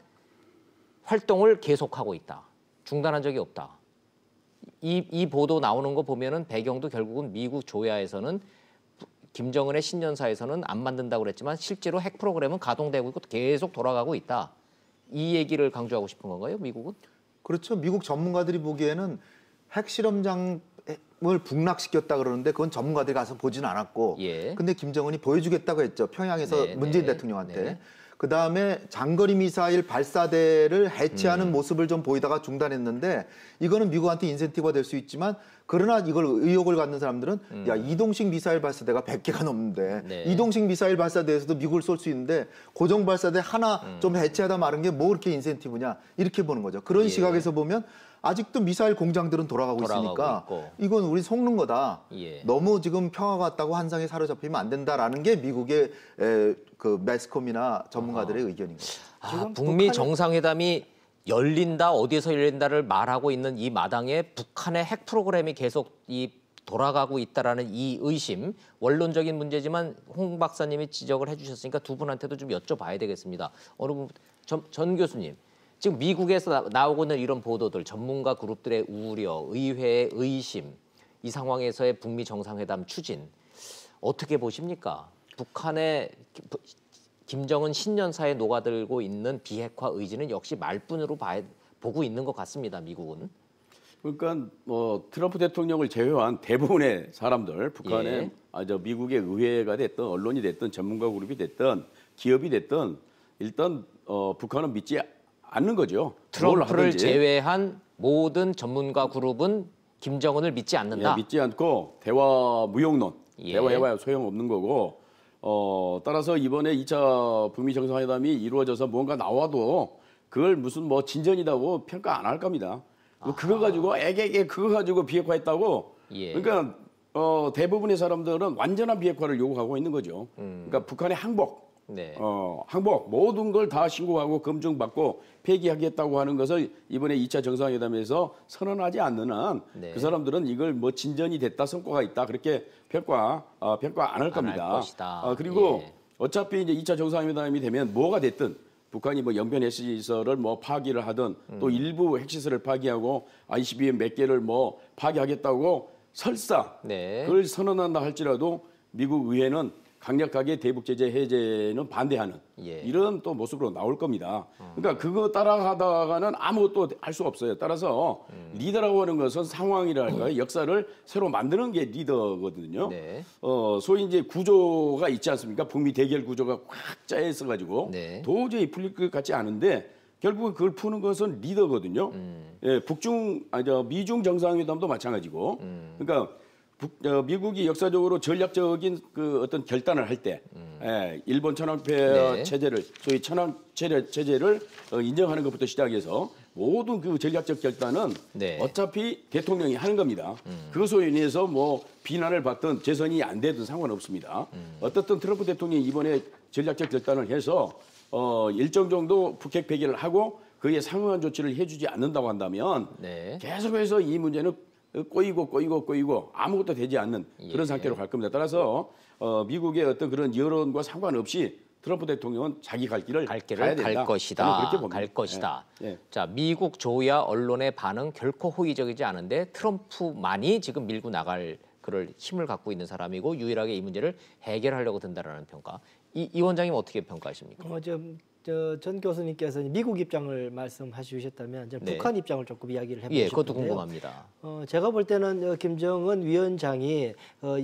활동을 계속하고 있다. 중단한 적이 없다. 이 보도 나오는 거 보면은 배경도 결국은 미국 조야에서는 김정은의 신년사에서는 안 만든다고 그랬지만 실제로 핵 프로그램은 가동되고 있고 계속 돌아가고 있다. 이 얘기를 강조하고 싶은 건가요, 미국은? 그렇죠. 미국 전문가들이 보기에는 핵실험장을 북락시켰다 그러는데 그건 전문가들이 가서 보진 않았고 예. 근데 김정은이 보여주겠다고 했죠. 평양에서 네, 문재인 네, 대통령한테. 네. 그다음에 장거리 미사일 발사대를 해체하는 모습을 좀 보이다가 중단했는데 이거는 미국한테 인센티브가 될 수 있지만 그러나 이걸 의혹을 갖는 사람들은 야 이동식 미사일 발사대가 100개가 넘는데 네. 이동식 미사일 발사대에서도 미국을 쏠 수 있는데 고정 발사대 하나 좀 해체하다 마는 게 뭐 그렇게 인센티브냐 이렇게 보는 거죠. 그런 예. 시각에서 보면 아직도 미사일 공장들은 돌아가고 있으니까 있고. 이건 우리 속는 거다. 예. 너무 지금 평화가 왔다고 환상에 사로잡히면 안 된다라는 게 미국의 그 매스컴이나 전문가들의 의견인 거죠. 북미 정상회담이 열린다, 어디에서 열린다를 말하고 있는 이 마당에 북한의 핵 프로그램이 계속 돌아가고 있다라는 이 의심, 원론적인 문제지만 홍 박사님이 지적을 해주셨으니까 두 분한테도 좀 여쭤봐야 되겠습니다. 어느 분, 전 교수님, 지금 미국에서 나오고 있는 이런 보도들, 전문가 그룹들의 우려, 의회의 의심, 이 상황에서의 북미 정상회담 추진 어떻게 보십니까? 북한의 김정은 신년사에 녹아들고 있는 비핵화 의지는 역시 말뿐으로 보고 있는 것 같습니다. 미국은. 그러니까 뭐 트럼프 대통령을 제외한 대부분의 사람들, 북한의 미국의 의회가 됐든 언론이 됐든 전문가 그룹이 됐든 기업이 됐든 일단 북한은 믿지 않는 거죠. 트럼프를 제외한 모든 전문가 그룹은 김정은을 믿지 않는다. 예, 믿지 않고 대화 무용론, 예. 대화해봐야 소용없는 거고 따라서 이번에 2차 북미 정상회담이 이루어져서 뭔가 나와도 그걸 무슨 뭐 진전이라고 평가 안 할 겁니다. 그거 가지고 애게게 그거 가지고 비핵화했다고. 예. 그러니까 대부분의 사람들은 완전한 비핵화를 요구하고 있는 거죠. 그러니까 북한의 항복. 네. 항복 모든 걸 다 신고하고 검증받고 폐기하겠다고 하는 것을 이번에 2차 정상회담에서 선언하지 않는 한 그 사람들은 이걸 뭐 진전이 됐다 성과가 있다 그렇게 평가 안 할 겁니다. 것이다. 그리고 예. 어차피 이제 2차 정상회담이 되면 뭐가 됐든 북한이 뭐 영변 핵시설을 뭐 파기를 하든 또 일부 핵시설을 파기하고 ICBM 몇 개를 뭐 파기하겠다고 설사 그걸 선언한다 할지라도 미국 의회는 강력하게 대북 제재 해제는 반대하는 이런 또 모습으로 나올 겁니다. 그러니까 그거 따라가다가는 아무것도 할 수 없어요. 따라서 리더라고 하는 것은 상황이랄까요, 역사를 새로 만드는 게 리더거든요. 소위 이제 구조가 있지 않습니까? 북미 대결 구조가 꽉 짜여 있어가지고 도저히 풀릴 것 같지 않은데 결국은 그걸 푸는 것은 리더거든요. 예, 미중 정상회담도 마찬가지고. 그러니까 미국이 역사적으로 전략적인 그 어떤 결단을 할 때 일본 천황폐 체제를 소위 천황 체제를 인정하는 것부터 시작해서 모든 그 전략적 결단은 어차피 대통령이 하는 겁니다. 그것으로 인해서 뭐 비난을 받든 재선이 안 되든 상관없습니다. 어떻든 트럼프 대통령이 이번에 전략적 결단을 해서 일정 정도 북핵 폐기를 하고 그에 상응한 조치를 해주지 않는다고 한다면 계속해서 이 문제는 꼬이고 아무것도 되지 않는 그런 상태로 갈 겁니다. 따라서 미국의 어떤 그런 여론과 상관없이 트럼프 대통령은 자기 갈 길을 가야 된다. 갈 것이다. 그렇게 봅니다. 갈 것이다. 예. 자, 미국 조야 언론의 반응 결코 호의적이지 않은데 트럼프만이 지금 밀고 나갈 그럴 힘을 갖고 있는 사람이고 유일하게 이 문제를 해결하려고 든다라는 평가. 이 원장님 어떻게 평가하십니까? 전 교수님께서 미국 입장을 말씀해 주셨다면 저는 북한 입장을 조금 이야기를 해보고 싶은데요. 그것도 궁금합니다. 제가 볼 때는 김정은 위원장이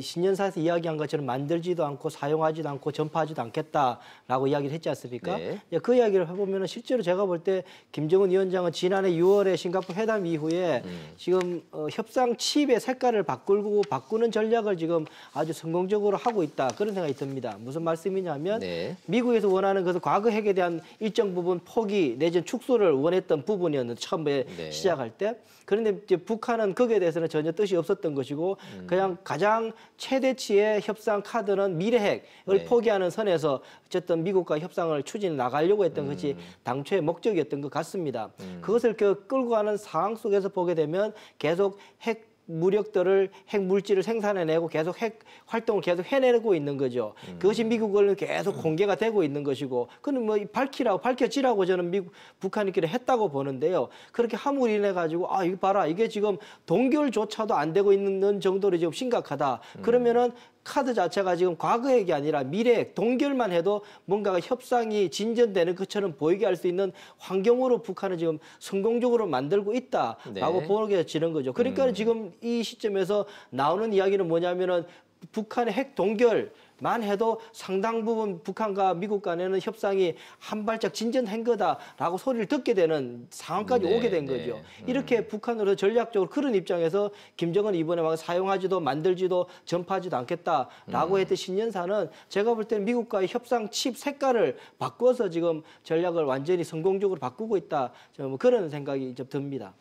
신년사에서 이야기한 것처럼 만들지도 않고 사용하지도 않고 전파하지도 않겠다라고 이야기를 했지 않습니까? 그 이야기를 해보면 실제로 제가 볼 때 김정은 위원장은 지난해 6월에 싱가포르 회담 이후에 지금 협상 칩의 색깔을 바꾸는 전략을 지금 아주 성공적으로 하고 있다. 그런 생각이 듭니다. 무슨 말씀이냐면 미국에서 원하는 것은 과거 핵에 대한 일정 부분 포기 내지는 축소를 원했던 부분이었는데 처음에 시작할 때 그런데 이제 북한은 거기에 대해서는 전혀 뜻이 없었던 것이고 그냥 가장 최대치의 협상 카드는 미래핵을 포기하는 선에서 어쨌든 미국과 협상을 추진해 나가려고 했던 것이 당초의 목적이었던 것 같습니다. 그것을 끌고 가는 상황 속에서 보게 되면 계속 핵 무력들을 핵 물질을 생산해내고 계속 핵 활동을 계속 해내고 있는 거죠. 그것이 미국을 계속 공개가 되고 있는 것이고, 그는 뭐 밝혀지라고 저는 북한이끼리 했다고 보는데요. 그렇게 함으로 인해 가지고 이거 봐라, 이게 지금 동결조차도 안 되고 있는 정도로 지금 심각하다. 그러면은 카드 자체가 지금 과거 핵이 아니라 미래 핵, 동결만 해도 뭔가가 협상이 진전되는 것처럼 보이게 할 수 있는 환경으로 북한은 지금 성공적으로 만들고 있다라고 네. 보여지는 거죠. 그러니까 지금 이 시점에서 나오는 이야기는 뭐냐면은 북한의 핵 동결만 해도 상당 부분 북한과 미국 간에는 협상이 한 발짝 진전한 거다라고 소리를 듣게 되는 상황까지 네, 오게 된 네. 거죠. 이렇게 북한으로 전략적으로 그런 입장에서 김정은 이번에 막 사용하지도 만들지도 전파하지도 않겠다라고 했던 신년사는 제가 볼 때는 미국과의 협상 칩 색깔을 바꿔서 지금 전략을 완전히 성공적으로 바꾸고 있다. 저는 뭐 그런 생각이 좀 듭니다.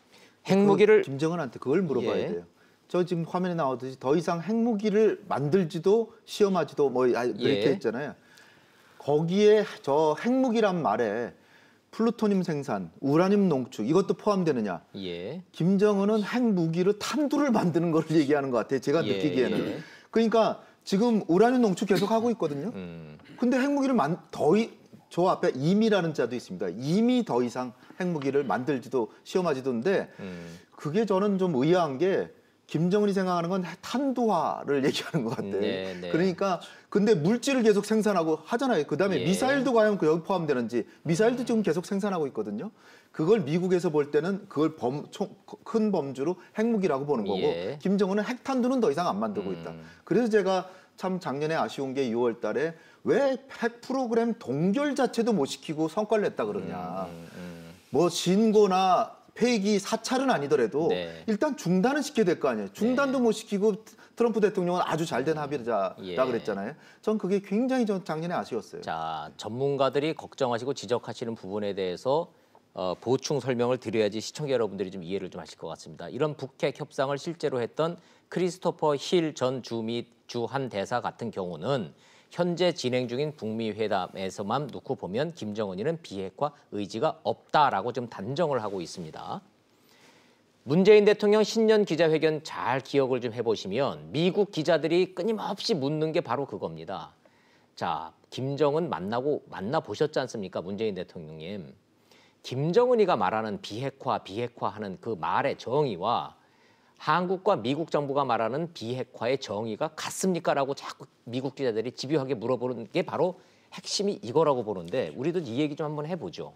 핵무기를 김정은한테 그걸 물어봐야 예. 돼요. 저 지금 화면에 나오듯이 더 이상 핵무기를 만들지도 시험하지도 뭐 이렇게 예. 했잖아요. 거기에 저 핵무기란 말에 플루토늄 생산, 우라늄 농축 이것도 포함되느냐? 예. 김정은은 핵무기로 탄두를 만드는 걸 얘기하는 것 같아요. 제가 예, 느끼기에는. 예. 그러니까 지금 우라늄 농축 계속 하고 있거든요. 근데 핵무기를 저 앞에 임이라는 자도 있습니다. 이미 더 이상 핵무기를 만들지도 시험하지도인데 그게 저는 좀 의아한 게 김정은이 생각하는 건 탄두화를 얘기하는 것 같아요. 네, 네. 그러니까 근데 물질을 계속 생산하고 하잖아요. 그다음에 예. 미사일도 과연 여기 포함되는지 미사일도 지금 계속 생산하고 있거든요. 그걸 미국에서 볼 때는 그걸 큰 범주로 핵무기라고 보는 거고 예. 김정은은 핵탄두는 더 이상 안 만들고 있다. 그래서 제가 참 작년에 아쉬운 게 6월 달에 왜 핵 프로그램 동결 자체도 못 시키고 성과를 냈다 그러냐. 뭐 진고나 폐기 사찰은 아니더라도 네. 일단 중단은 시켜야 될 거 아니에요. 중단도 못 시키고 트럼프 대통령은 아주 잘된 합의자라 예. 그랬잖아요. 전 그게 굉장히 전 작년에 아쉬웠어요. 자, 전문가들이 걱정하시고 지적하시는 부분에 대해서 보충 설명을 드려야지 시청자 여러분들이 좀 이해를 좀 하실 것 같습니다. 이런 북핵 협상을 실제로 했던 크리스토퍼 힐 전 주한 대사 같은 경우는 현재 진행 중인 북미 회담에서만 놓고 보면 김정은이는 비핵화 의지가 없다라고 좀 단정을 하고 있습니다. 문재인 대통령 신년 기자회견 잘 기억을 좀 해보시면 미국 기자들이 끊임없이 묻는 게 바로 그겁니다. 자, 김정은 만나보셨지 않습니까? 문재인 대통령님. 김정은이가 말하는 비핵화하는 그 말의 정의와 한국과 미국 정부가 말하는 비핵화의 정의가 같습니까? 라고 자꾸 미국 기자들이 집요하게 물어보는 게 바로 핵심이 이거라고 보는데 우리도 이 얘기 좀 한번 해보죠.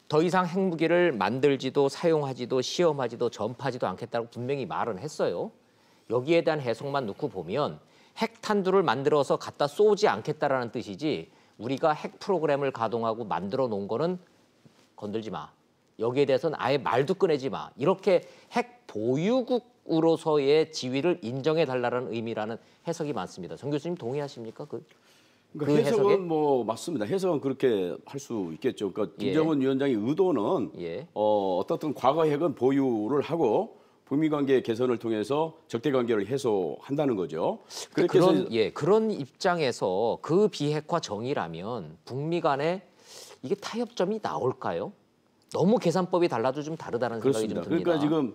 더 이상 핵무기를 만들지도 사용하지도 시험하지도 전파하지도 않겠다고 분명히 말은 했어요. 여기에 대한 해석만 놓고 보면 핵탄두를 만들어서 갖다 쏘지 않겠다라는 뜻이지 우리가 핵 프로그램을 가동하고 만들어 놓은 거는 건들지 마. 여기에 대해서는 아예 말도 꺼내지 마. 이렇게 핵 보유국으로서의 지위를 인정해달라는 의미라는 해석이 많습니다. 정 교수님 동의하십니까? 그러니까 그 해석은 해석에? 뭐 맞습니다. 해석은 그렇게 할 수 있겠죠. 그러니까 예. 김정은 위원장의 의도는 예. 어떻든 과거 핵은 보유를 하고 북미 관계 개선을 통해서 적대 관계를 해소한다는 거죠. 그렇게 해서 그런 입장에서 그 비핵화 정의라면 북미 간에 이게 타협점이 나올까요? 너무 계산법이 달라도 좀 다르다는 생각이 좀 그렇습니다. 듭니다. 그러니까 지금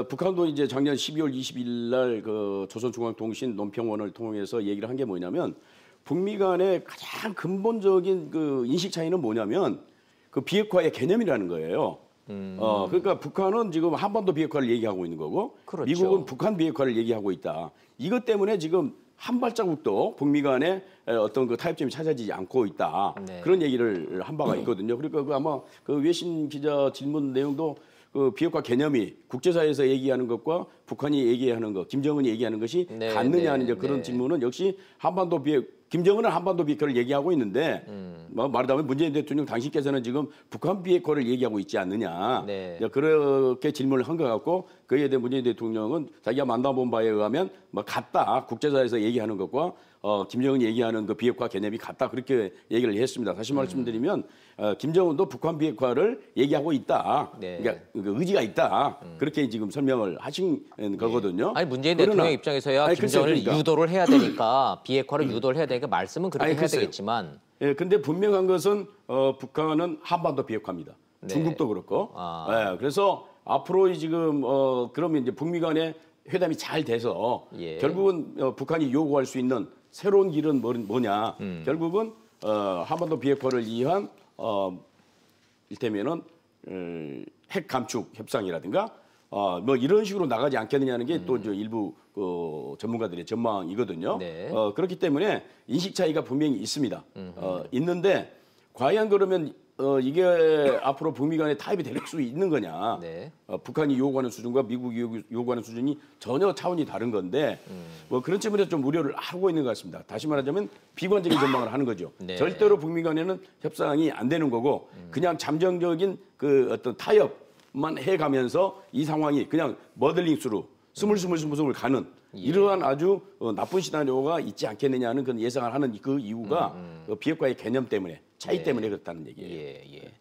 북한도 이제 작년 12월 20일 날 그 조선중앙통신 논평원을 통해서 얘기를 한 게 뭐냐면 북미 간의 가장 근본적인 그 인식 차이는 뭐냐면 그 비핵화의 개념이라는 거예요. 그러니까 북한은 지금 한반도 비핵화를 얘기하고 있는 거고 그렇죠. 미국은 북한 비핵화를 얘기하고 있다. 이것 때문에 지금 한 발자국도 북미 간에 어떤 그 타협점이 찾아지지 않고 있다. 네. 그런 얘기를 한 바가 있거든요. 그러니까 그 아마 그 외신 기자 질문 내용도 그 비핵화 개념이 국제사회에서 얘기하는 것과 북한이 얘기하는 것, 김정은이 얘기하는 것이 네, 같느냐 하는 네, 이제 그런 네. 질문은 역시 김정은은 한반도 비핵화를 얘기하고 있는데 말하자면 문재인 대통령 당신께서는 지금 북한 비핵화를 얘기하고 있지 않느냐. 네. 이제 그렇게 질문을 한 것 같고 그에 대해 문재인 대통령은 자기가 만나본 바에 의하면 뭐 같다. 국제사회에서 얘기하는 것과 김정은이 얘기하는 그 비핵화 개념이 같다. 그렇게 얘기를 했습니다. 다시 말씀드리면 김정은도 북한 비핵화를 얘기하고 있다. 네. 그러니까 그 의지가 있다. 그렇게 지금 설명을 하신 거거든요. 아니 문재인 그러나- 대통령 입장에서야 아니, 김정은을 글쎄요, 그러니까. 유도를 해야 되니까 비핵화를 유도를 해야 되니까 말씀은 그렇게 아니, 해야 글쎄요. 되겠지만 예, 근데 분명한 것은 북한은 한반도 비핵화입니다. 네. 중국도 그렇고. 아. 예, 그래서 앞으로 지금 그러면 이제 북미 간의 회담이 잘 돼서 예. 결국은 북한이 요구할 수 있는 새로운 길은 뭐냐? 결국은 한반도 비핵화를 위한 일테면은 핵 감축 협상이라든가 뭐 이런 식으로 나가지 않겠느냐는 게 또 일부 전문가들의 전망이거든요. 네. 그렇기 때문에 인식 차이가 분명히 있습니다. 있는데 과연 그러면 이게 앞으로 북미 간에 타협이 될 수 있는 거냐? 네. 북한이 요구하는 수준과 미국이 요구하는 수준이 전혀 차원이 다른 건데 뭐 그런 측면에서 좀 우려를 하고 있는 것 같습니다. 다시 말하자면 비관적인 전망을 하는 거죠. 네. 절대로 북미 간에는 협상이 안 되는 거고 그냥 잠정적인 그 어떤 타협만 해가면서 이 상황이 그냥 머들링스루 스물스물 가는 이러한 아주 나쁜 시나리오가 있지 않겠느냐는 그런 예상을 하는 그 이유가 비핵화의 개념 때문에 차이 때문에 그렇다는 얘기예요. 예.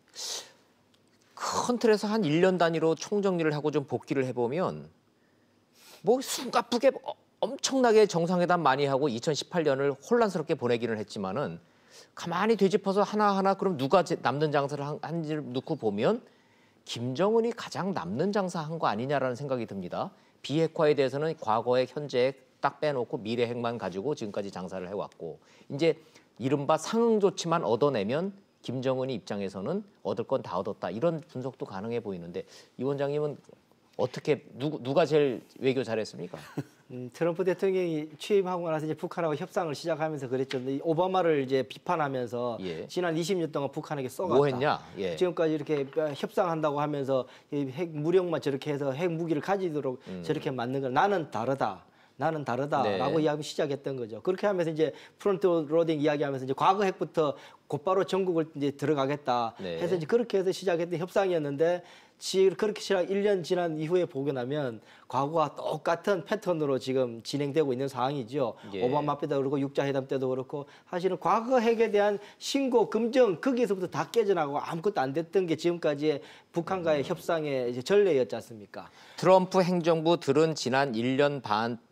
큰 틀에서 한 1년 단위로 총정리를 하고 좀 복기를 해보면 뭐 숨가쁘게 엄청나게 정상회담 많이 하고 2018년을 혼란스럽게 보내기는 했지만은 가만히 되짚어서 하나하나 그럼 누가 남는 장사를 한지를 놓고 보면 김정은이 가장 남는 장사한 거 아니냐라는 생각이 듭니다. 비핵화에 대해서는 과거에 현재 딱 빼놓고 미래 핵만 가지고 지금까지 장사를 해왔고 이제 이른바 상응 조치만 얻어내면 김정은이 입장에서는 얻을 건 다 얻었다 이런 분석도 가능해 보이는데 이 원장님은 어떻게 누가 제일 외교 잘했습니까? 트럼프 대통령이 취임하고 나서 이제 북한하고 협상을 시작하면서 그랬죠. 오바마를 이제 비판하면서 예. 지난 20년 동안 북한에게 쏘갔다. 뭐 했냐? 예. 지금까지 이렇게 협상한다고 하면서 핵 무력만 저렇게 해서 핵 무기를 가지도록 저렇게 만든 걸 나는 다르다라고 네. 이야기 시작했던 거죠. 그렇게 하면서 이제 프론트 로딩 이야기하면서 이제 과거 핵부터 곧바로 전국을 이제 들어가겠다 네. 해서 이제 그렇게 해서 시작했던 협상이었는데 그렇게 1년 지난 이후에 보게 나면 과거와 똑같은 패턴으로 지금 진행되고 있는 상황이죠. 예. 오바마 때도 그렇고 육자회담 때도 그렇고 사실은 과거 핵에 대한 신고, 금정 거기에서부터 다 깨져나가고 아무것도 안 됐던 게 지금까지의 북한과의 협상의 이제 전례였지 않습니까? 트럼프 행정부들은 지난 1년여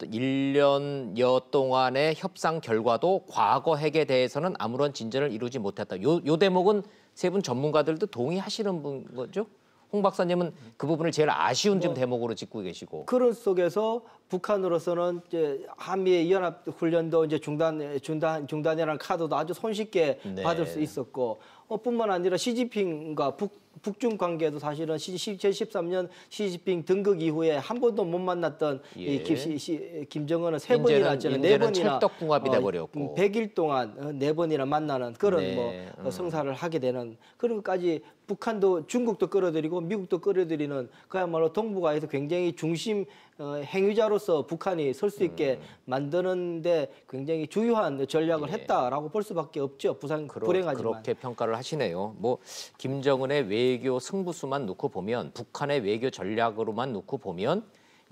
동안의 협상 결과도 과거 핵에 대해서는 아무런 진전을 이루지 못했다. 요 대목은 세 분 전문가들도 동의하시는 거죠? 홍 박사님은 그 부분을 제일 아쉬운 좀 대목으로 짚고 계시고. 그런 속에서 북한으로서는 이제 한미의 연합 훈련도 이제 중단이라는 카드도 아주 손쉽게 네. 받을 수 있었고, 뿐만 아니라 시진핑과 북중 관계도 사실은 2013년 시진핑 등극 이후에 한 번도 못 만났던 예. 이 김정은은 세 번이나 했잖아요. 네 이제는 번이나 찰떡궁합이 돼버렸고. 100일 동안 네 번이나 만나는 그런 네. 성사를 하게 되는 그런 것까지 북한도 중국도 끌어들이고 미국도 끌어들이는 그야말로 동북아에서 굉장히 중심 행위자로서 북한이 설 수 있게 만드는데 굉장히 주요한 전략을 했다라고 볼 수밖에 없죠. 불행하지만. 그렇게 평가를 하시네요. 뭐 김정은의 외교 승부수만 놓고 보면 북한의 외교 전략으로만 놓고 보면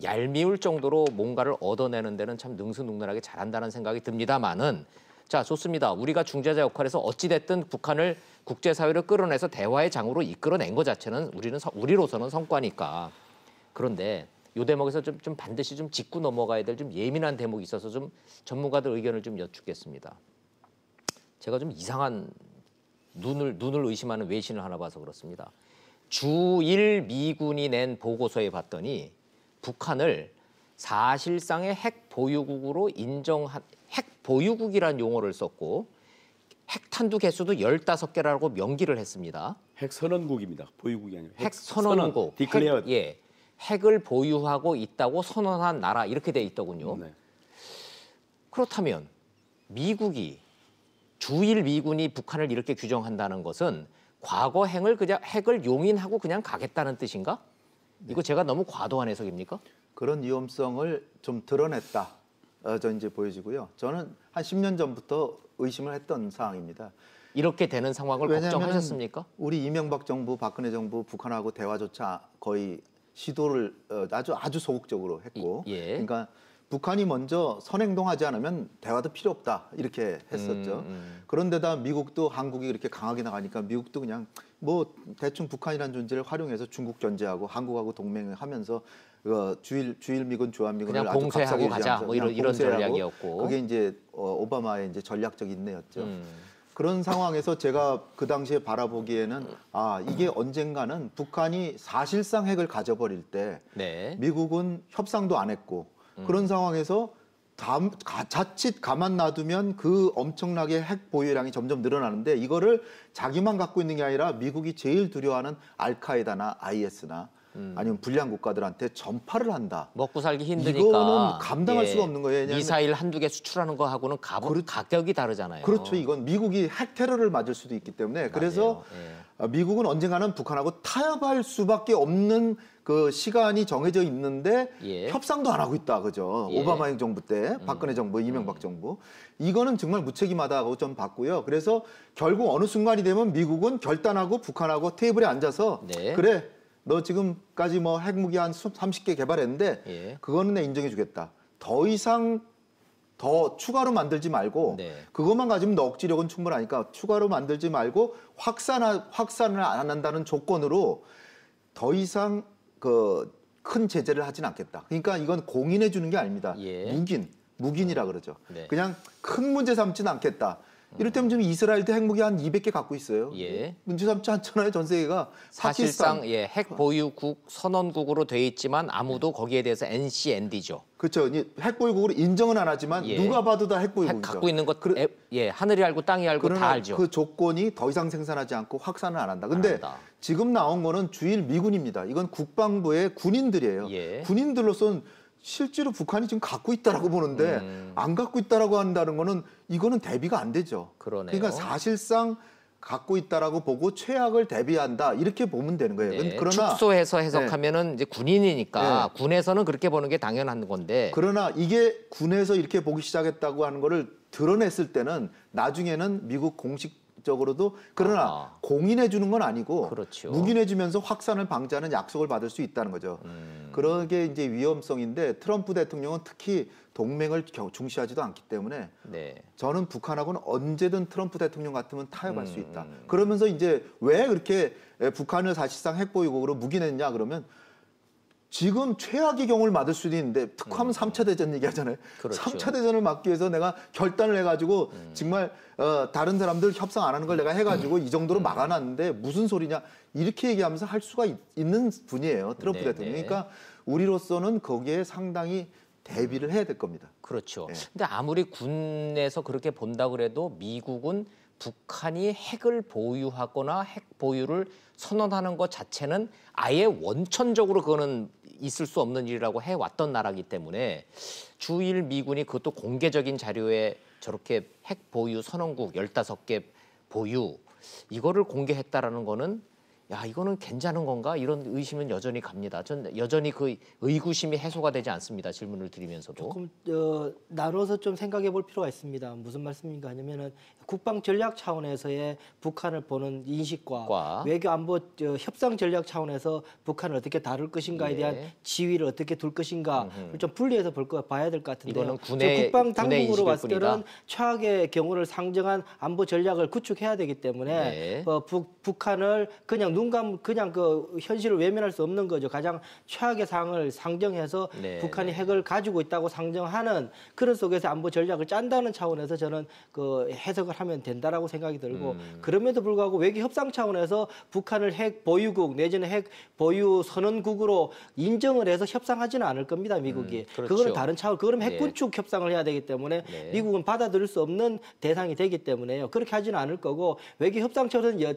얄미울 정도로 뭔가를 얻어내는 데는 참 능수능란하게 잘한다는 생각이 듭니다만은 자 좋습니다. 우리가 중재자 역할에서 어찌됐든 북한을 국제사회로 끌어내서 대화의 장으로 이끌어낸 것 자체는 우리로서는 성과니까. 그런데 이 대목에서 좀 반드시 좀 짚고 넘어가야 될 좀 예민한 대목이 있어서 좀 전문가들 의견을 좀 여쭙겠습니다. 제가 좀 이상한 눈을 의심하는 외신을 하나 봐서 그렇습니다. 주1 미군이 낸 보고서에 봤더니 북한을 사실상의 핵 보유국으로 핵 보유국이라는 용어를 썼고 핵탄두 개수도 15개라고 명기를 했습니다. 핵선언국입니다. 보유국이 아니라 핵선언국. 디클레어. 핵을 보유하고 있다고 선언한 나라 이렇게 돼 있더군요. 네. 그렇다면 미국이 주1 미군이 북한을 이렇게 규정한다는 것은 과거 핵을 용인하고 그냥 가겠다는 뜻인가? 이거 제가 너무 과도한 해석입니까? 그런 위험성을 좀 드러냈다. 저 이제 보여지고요. 저는 한 10년 전부터 의심을 했던 사항입니다. 이렇게 되는 상황을 걱정하셨습니까? 우리 이명박 정부, 박근혜 정부 북한하고 대화조차 거의 시도를 아주 소극적으로 했고, 예. 그러니까 북한이 먼저 선행동하지 않으면 대화도 필요 없다 이렇게 했었죠. 그런데다 미국도 한국이 이렇게 강하게 나가니까 미국도 그냥 뭐 대충 북한이라는 존재를 활용해서 중국 견제하고 한국하고 동맹하면서 주일 미군, 주한미군을 그냥 아주 봉쇄하고 가자 뭐 이런 전략이었고, 그게 이제 오바마의 이제 전략적 인내였죠. 그런 상황에서 제가 그 당시에 바라보기에는 이게 언젠가는 북한이 사실상 핵을 가져버릴 때 네. 미국은 협상도 안 했고 그런 상황에서 자칫 가만 놔두면 그 엄청나게 핵 보유량이 점점 늘어나는데 이거를 자기만 갖고 있는 게 아니라 미국이 제일 두려워하는 알카에다나 IS나 아니면 불리한 국가들한테 전파를 한다. 먹고 살기 힘드니까 이거는 감당할 수가 없는 거예요. 왜냐하면 미사일 한두 개 수출하는 거하고는 가격이 다르잖아요. 그렇죠. 이건 미국이 핵 테러를 맞을 수도 있기 때문에 그래서 미국은 언젠가는 북한하고 타협할 수밖에 없는 그 시간이 정해져 있는데 협상도 안 하고 있다, 그죠? 오바마 행정부 때, 박근혜 정부, 이명박 정부. 이거는 정말 무책임하다고 좀 봤고요. 그래서 결국 어느 순간이 되면 미국은 결단하고 북한하고 테이블에 앉아서 그래, 너 지금까지 뭐 핵무기 한 30개 개발했는데 그거는 내 인정해 주겠다. 더 이상 더 추가로 만들지 말고 그것만 가지면 너 억지력은 충분하니까 추가로 만들지 말고 확산을 안 한다는 조건으로 더 이상 그 큰 제재를 하진 않겠다. 그러니까 이건 공인해 주는 게 아닙니다. 묵인이라 그러죠. 그냥 큰 문제 삼지는 않겠다. 이를테면 지금 이스라엘도 핵무기 한 200개 갖고 있어요. 문제 삼지 않잖아요, 전 세계가. 사실상 핵 보유국 선언국으로 돼 있지만 아무도 거기에 대해서 NCND죠. 그렇죠. 핵 보유국으로 인정은 안 하지만 누가 봐도 다 핵 보유국이죠. 핵 갖고 있는 것, 하늘이 알고 땅이 알고 다 알죠. 그 조건이 더 이상 생산하지 않고 확산을 안 한다. 근데 지금 나온 거는 주일 미군입니다. 이건 국방부의 군인들이에요. 군인들로서는 실제로 북한이 지금 갖고 있다라고 보는데 안 갖고 있다라고 한다는 거는 이거는 대비가 안 되죠. 그러니까 사실상 갖고 있다라고 보고 최악을 대비한다 이렇게 보면 되는 거예요. 그러나 축소해서 해석하면은 이제 군인이니까 군에서는 그렇게 보는 게 당연한 건데. 그러나 이게 군에서 이렇게 보기 시작했다고 하는 거를 드러냈을 때는 나중에는 미국 공식적으로도 그러나 공인해 주는 건 아니고 묵인해 주면서 확산을 방지하는 약속을 받을 수 있다는 거죠. 그런 게 이제 위험성인데 트럼프 대통령은 특히 동맹을 중시하지도 않기 때문에 저는 북한하고는 언제든 트럼프 대통령 같으면 타협할 수 있다. 그러면서 이제 왜 그렇게 북한을 사실상 핵보유국으로 묵인했냐 그러면 지금 최악의 경우를 맞을 수도 있는데 특하면 3차 대전 얘기하잖아요. 3차 대전을 막기 위해서 내가 결단을 해가지고 정말 다른 사람들 협상 안 하는 걸 내가 해가지고 이 정도로 막아놨는데 무슨 소리냐 이렇게 얘기하면서 할 수가 있는 분이에요. 트럼프 대통령. 그러니까 우리로서는 거기에 상당히 대비를 해야 될 겁니다. 그렇죠. 근데 아무리 군에서 그렇게 본다 그래도 미국은 북한이 핵을 보유하거나 핵 보유를 선언하는 것 자체는 아예 원천적으로 그거는 있을 수 없는 일이라고 해왔던 나라이기 때문에 주일 미군이 그것도 공개적인 자료에 저렇게 핵 보유 선언국 15개 보유 이거를 공개했다라는 거는 야 이거는 괜찮은 건가 이런 의심은 여전히 갑니다. 전 여전히 그 의구심이 해소가 되지 않습니다. 질문을 드리면서도 조금 나눠서 좀 생각해 볼 필요가 있습니다. 무슨 말씀인가 하냐면은 국방 전략 차원에서의 북한을 보는 인식과 외교 안보 협상 전략 차원에서 북한을 어떻게 다룰 것인가에 대한 지위를 어떻게 둘 것인가를 좀 분리해서 봐야 될 것 같은데요. 이거는 군의 국방 당국으로 봤을 때는 최악의 경우를 상정한 안보 전략을 구축해야 되기 때문에 북한을 그냥 그냥 그 현실을 외면할 수 없는 거죠. 가장 최악의 상황을 상정해서 북한이 핵을 가지고 있다고 상정하는 그런 속에서 안보 전략을 짠다는 차원에서 저는 그 해석을 하면 된다라고 생각이 들고 그럼에도 불구하고 외교 협상 차원에서 북한을 핵 보유국 내지는 핵 보유 선언국으로 인정을 해서 협상하지는 않을 겁니다. 미국이. 그거는 다른 차원. 그러면 핵 군축 협상을 해야 되기 때문에 미국은 받아들일 수 없는 대상이 되기 때문에요. 그렇게 하지는 않을 거고 외교 협상 차원에서는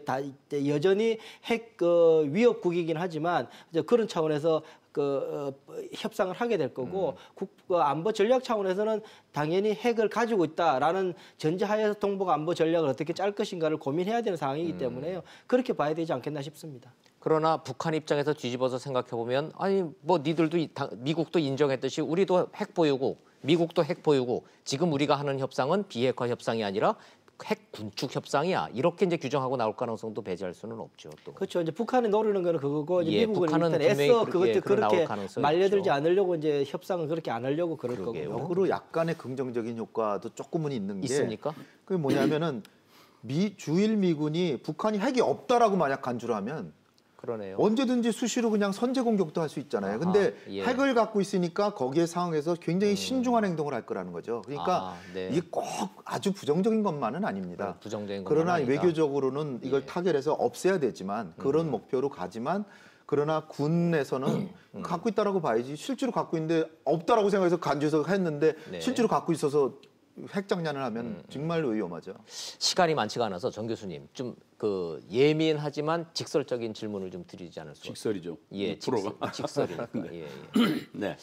여전히 핵 위협국이긴 하지만 그런 차원에서 협상을 하게 될 거고 안보 전략 차원에서는 당연히 핵을 가지고 있다라는 전제하에서 동북아 안보 전략을 어떻게 짤 것인가를 고민해야 되는 상황이기 때문에요. 그렇게 봐야 되지 않겠나 싶습니다. 그러나 북한 입장에서 뒤집어서 생각해 보면 아니 뭐 니들도 미국도 인정했듯이 우리도 핵 보유국, 미국도 핵 보유국. 지금 우리가 하는 협상은 비핵화 협상이 아니라 핵 군축 협상이야. 이렇게 이제 규정하고 나올 가능성도 배제할 수는 없죠. 또. 그렇죠. 이제 북한이 노리는 거는 그거고 이제 미국은 일단 애써 그것도 그렇게 말려들지 있죠. 않으려고 이제 협상은 그렇게 안 하려고 그럴 거고요. 역으로 약간의 긍정적인 효과도 조금은 있는 게 있습니까? 그게 뭐냐면은 주일 미군이 북한이 핵이 없다라고 만약 간주를 하면 그러네요. 언제든지 수시로 그냥 선제 공격도 할 수 있잖아요. 근데 핵을 갖고 있으니까 거기에 상황에서 굉장히 신중한 행동을 할 거라는 거죠. 그러니까 이게 꼭 아주 부정적인 것만은 아닙니다. 부정적인 그러나 외교적으로는 이걸 타결해서 없애야 되지만 그런 목표로 가지만 그러나 군에서는 갖고 있다라고 봐야지 실제로 갖고 있는데 없다라고 생각해서 간주해서 했는데 실제로 갖고 있어서 핵장난을 하면 정말로 위험하죠. 시간이 많지가 않아서 정 교수님 좀 그 예민하지만 직설적인 질문을 좀 드리지 않을 수가. 직설이죠. 예, 프로가. 직설이니까. 예, 예. 네.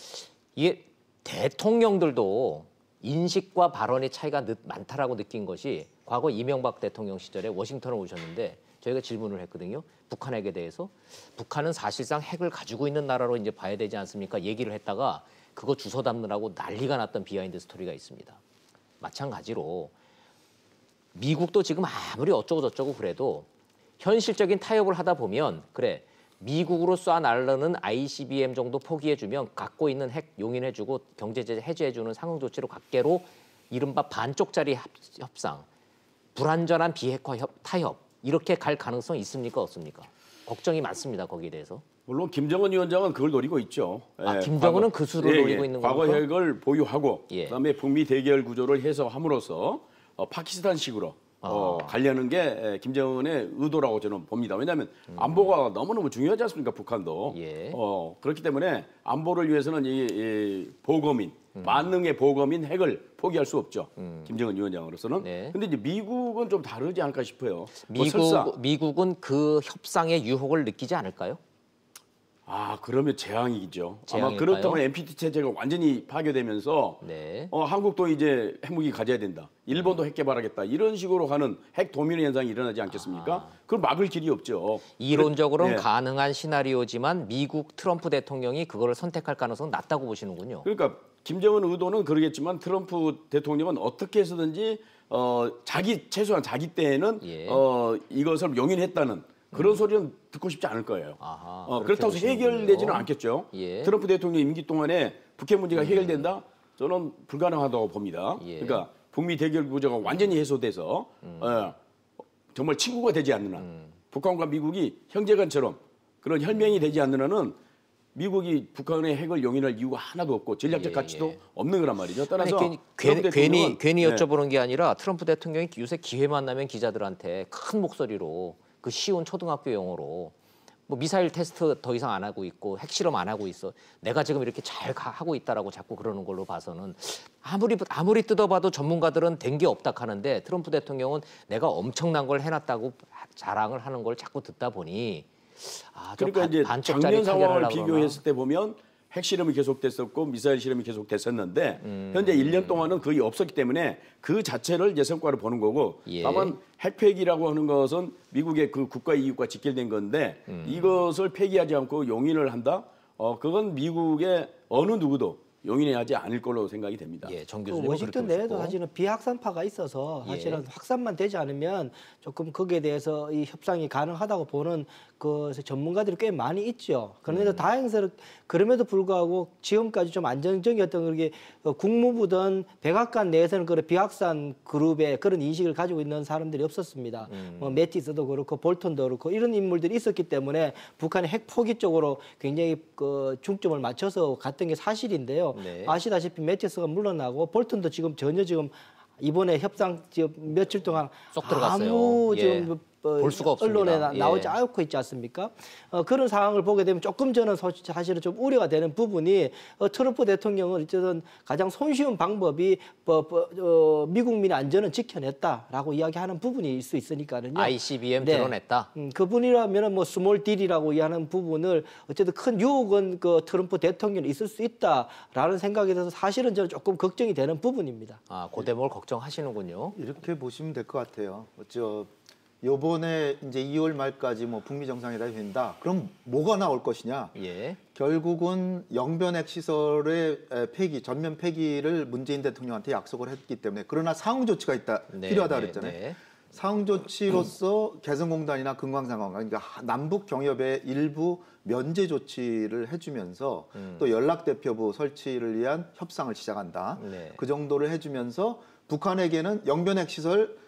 이게 대통령들도 인식과 발언의 차이가 많다라고 느낀 것이 과거 이명박 대통령 시절에 워싱턴에 오셨는데 저희가 질문을 했거든요. 북한핵에 대해서 북한은 사실상 핵을 가지고 있는 나라로 이제 봐야 되지 않습니까? 얘기를 했다가 그거 주워 담느라고 난리가 났던 비하인드 스토리가 있습니다. 마찬가지로 미국도 지금 아무리 어쩌고 저쩌고 그래도 현실적인 타협을 하다 보면 그래 미국으로 쏴 날르는 ICBM 정도 포기해주면 갖고 있는 핵 용인해주고 경제제재 해제해주는 상응 조치로 각계로 이른바 반쪽짜리 협상, 불완전한 비핵화 타협 이렇게 갈 가능성이 있습니까 없습니까? 걱정이 많습니다 거기에 대해서. 물론 김정은 위원장은 그걸 노리고 있죠. 아, 김정은은 그 수를 노리고 있는 과거 겁니까? 핵을 보유하고 예. 그다음에 북미 대결 구조를 해소함으로써 파키스탄식으로 가려는 게 김정은의 의도라고 저는 봅니다. 왜냐하면 안보가 너무너무 중요하지 않습니까? 북한도. 예. 그렇기 때문에 안보를 위해서는 이 보검인, 만능의 보검인 핵을 포기할 수 없죠. 김정은 위원장으로서는. 네. 근데 이제 미국은 좀 다르지 않을까 싶어요. 뭐 설사 미국은 그 협상의 유혹을 느끼지 않을까요? 그러면 재앙이죠. 아마 재앙일까요? 그렇다면 NPT 체제가 완전히 파괴되면서 네. 한국도 이제 핵무기 가져야 된다. 일본도 핵 개발하겠다. 이런 식으로 가는 핵 도민 현상이 일어나지 않겠습니까? 그걸 막을 길이 없죠. 이론적으로는 네. 가능한 시나리오지만 미국 트럼프 대통령이 그거를 선택할 가능성은 낮다고 보시는군요. 그러니까 김정은 의도는 그러겠지만 트럼프 대통령은 어떻게 해서든지 최소한 자기 때에는 예. 이것을 용인했다는 그런 소리는 듣고 싶지 않을 거예요. 아하, 그렇다고 해서 해결되지는 않겠죠. 예. 트럼프 대통령 임기 동안에 북핵 문제가 해결된다? 저는 불가능하다고 봅니다. 예. 그러니까 북미 대결 구조가 완전히 해소돼서 정말 친구가 되지 않는 한 북한과 미국이 형제간처럼 그런 혈맹이 되지 않는 한은 미국이 북한의 핵을 용인할 이유가 하나도 없고 전략적 예, 가치도 예. 없는 거란 말이죠. 따라서 아니, 트럼프 괜히 대통령은 여쭤보는 게 아니라 트럼프 대통령이 요새 기회만 나면 기자들한테 큰 목소리로 그 쉬운 초등학교 용어로 뭐 미사일 테스트 더 이상 안 하고 있고 핵실험 안 하고 있어. 내가 지금 이렇게 잘 하고 있다라고 자꾸 그러는 걸로 봐서는 아무리 뜯어봐도 전문가들은 된 게 없다 하는데 트럼프 대통령은 내가 엄청난 걸 해놨다고 자랑을 하는 걸 자꾸 듣다 보니 그러니까 이제 반쪽짜리 작년 상황을 타결을 비교했을 때 보면 핵실험이 계속됐었고 미사일 실험이 계속됐었는데 현재 1년 동안은 거의 없었기 때문에 그 자체를 이제 성과를 보는 거고 예. 다만 핵폐기라고 하는 것은 미국의 그 국가 이익과 직결된 건데 이것을 폐기하지 않고 용인을 한다? 그건 미국의 어느 누구도 용인하지 않을 걸로 생각이 됩니다. 예, 정 그 교수님 워싱턴 내에도 사실은 비확산파가 있어서 사실은 예. 확산만 되지 않으면 조금 거기에 대해서 이 협상이 가능하다고 보는 그 전문가들이 꽤 많이 있죠. 그런데 다행스럽게 그럼에도 불구하고 지금까지 좀 안정적이었던 그게 국무부든 백악관 내에서는 그런 비확산 그룹의 그런 인식을 가지고 있는 사람들이 없었습니다. 뭐 매티스도 그렇고 볼턴도 그렇고 이런 인물들이 있었기 때문에 북한의 핵 포기 쪽으로 굉장히 그 중점을 맞춰서 갔던 게 사실인데요. 네. 아시다시피 매티스가 물러나고 볼턴도 지금 전혀 지금 이번에 협상 지금 며칠 동안 쏙 들어갔어요. 아무 예. 지금 볼 수가 없습니다. 언론에 나오지 예. 않고 있지 않습니까? 그런 상황을 보게 되면 조금 저는 사실은 좀 우려가 되는 부분이 트럼프 대통령은 어쨌든 가장 손쉬운 방법이 미국민의 안전은 지켜냈다라고 이야기하는 부분일 수 있으니까요. ICBM 드러냈다. 그분이라면 뭐 스몰 딜이라고 이해하는 부분을 어쨌든 큰 유혹은 그 트럼프 대통령이 있을 수 있다라는 생각에 대해서 사실은 저는 조금 걱정이 되는 부분입니다. 그 대목을 걱정하시는군요. 이렇게 보시면 될 것 같아요. 요번에 이제 2월 말까지 뭐 북미 정상회담이 된다. 그럼 뭐가 나올 것이냐? 예. 결국은 영변핵 시설의 전면 폐기를 문재인 대통령한테 약속을 했기 때문에 그러나 상응 조치가 필요하다 그랬잖아요. 네. 상응 조치로서 개성공단이나 금강산강 그러니까 남북 경협의 일부 면제 조치를 해주면서 또 연락대표부 설치를 위한 협상을 시작한다. 네. 그 정도를 해주면서 북한에게는 영변핵 시설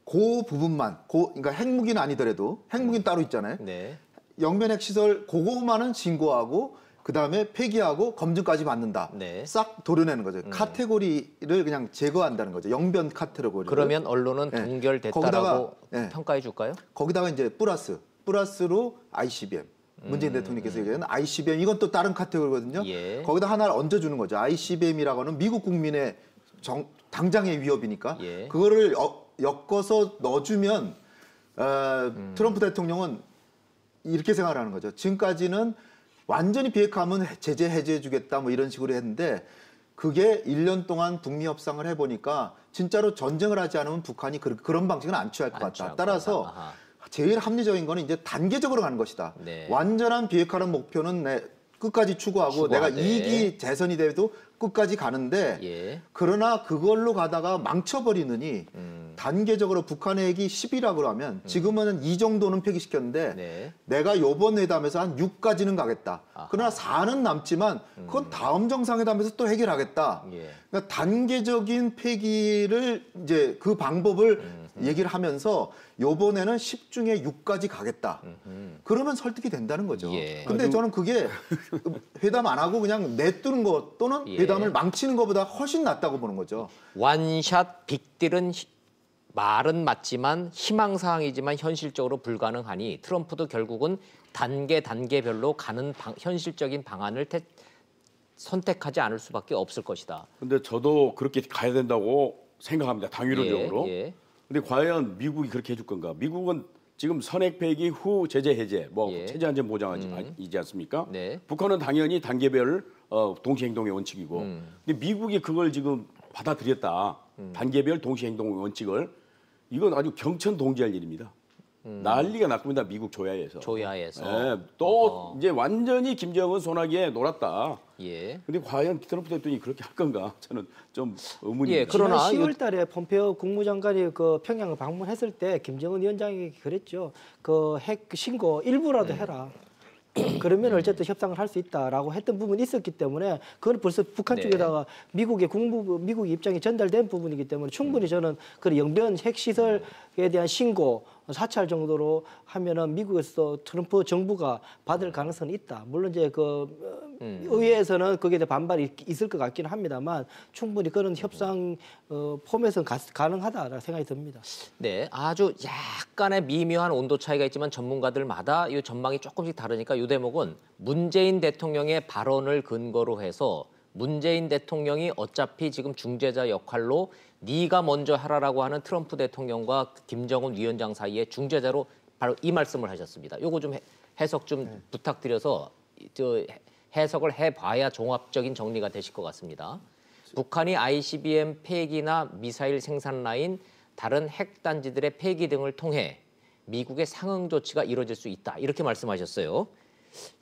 그 부분만, 그러니까 핵무기는 아니더라도 핵무기는 따로 있잖아요. 네. 영변핵 시설 그거만은 신고하고 그 다음에 폐기하고 검증까지 받는다. 네. 싹 도려내는 거죠. 카테고리를 그냥 제거한다는 거죠. 영변 카테고리. 그러면 언론은 네. 동결됐다라고 거기다가, 평가해 줄까요? 거기다가 이제 플러스로 ICBM. 문재인 대통령께서 얘기하는 ICBM 이건 또 다른 카테고리거든요. 예. 거기다 하나를 얹어주는 거죠. ICBM이라고 하는 미국 국민의 당장의 위협이니까 예. 그거를 엮어서 넣어주면 트럼프 대통령은 이렇게 생각하는 거죠. 지금까지는 완전히 비핵화하면 제재 해제해주겠다 뭐 이런 식으로 했는데 그게 1년 동안 북미 협상을 해보니까 진짜로 전쟁을 하지 않으면 북한이 그런 방식은 안 취할 것 같다. 따라서 제일 합리적인 거는 이제 단계적으로 가는 것이다. 네. 완전한 비핵화라는 목표는 끝까지 추구하고 내가 이익이 재선이 돼도 끝까지 가는데 예. 그러나 그걸로 가다가 망쳐버리느니 단계적으로 북한의 핵이 10이라고 하면 지금은 이 정도는 폐기시켰는데 네. 내가 요번 회담에서 한 6까지는 가겠다. 그러나 4는 남지만 그건 다음 정상회담에서 또 해결하겠다. 예. 그러니까 단계적인 폐기를 이제 그 방법을 얘기를 하면서 요번에는 10 중에 6까지 가겠다. 그러면 설득이 된다는 거죠. 예. 근데 저는 그게 회담 안 하고 그냥 내두는 것 또는 예. 회담을 망치는 것보다 훨씬 낫다고 보는 거죠. 원샷 빅딜은 말은 맞지만 희망사항이지만 현실적으로 불가능하니 트럼프도 결국은 단계별로 가는 현실적인 방안을 선택하지 않을 수밖에 없을 것이다. 근데 저도 그렇게 가야 된다고 생각합니다. 당위론적으로. 예. 근데 과연 미국이 그렇게 해줄 건가? 미국은 지금 선핵 폐기 후 제재 해제, 뭐 예. 체제 안전 보장이지 않습니까? 네. 북한은 당연히 단계별 동시 행동의 원칙이고, 근데 미국이 그걸 지금 받아들였다. 단계별 동시 행동의 원칙을 이건 아주 경천동지할 일입니다. 난리가 났습니다. 미국 조야에서. 조야에서. 네, 또 이제 완전히 김정은 손아귀에 놀았다. 예. 근데 과연 트럼프 대통령이 그렇게 할 건가? 저는 좀 의문입니다. 예, 그러나 10월달에 폼페오 국무장관이 그 평양을 방문했을 때 김정은 위원장이 그랬죠. 그 핵 신고 일부라도 해라. 그러면 어쨌든 협상을 할 수 있다라고 했던 부분이 있었기 때문에 그건 벌써 북한 네. 쪽에다가 미국의 미국 입장이 전달된 부분이기 때문에 충분히 저는 그 영변 핵시설에 대한 신고 사찰 정도로 하면은 미국에서 트럼프 정부가 받을 가능성이 있다. 물론 이제 그 의회에서는 거기에 대해 반발이 있을 것 같기는 합니다만 충분히 그런 협상 폼에서는 가능하다라는 생각이 듭니다. 네, 아주 약간의 미묘한 온도 차이가 있지만 전문가들마다 이 전망이 조금씩 다르니까 이 대목은 문재인 대통령의 발언을 근거로 해서 문재인 대통령이 어차피 지금 중재자 역할로 네가 먼저 하라라고 하는 트럼프 대통령과 김정은 위원장 사이에 중재자로 바로 이 말씀을 하셨습니다. 요거 좀 해석 좀 부탁드려서 해석을 해봐야 종합적인 정리가 되실 것 같습니다. 북한이 ICBM 폐기나 미사일 생산 라인, 다른 핵단지들의 폐기 등을 통해 미국의 상응 조치가 이루어질 수 있다. 이렇게 말씀하셨어요.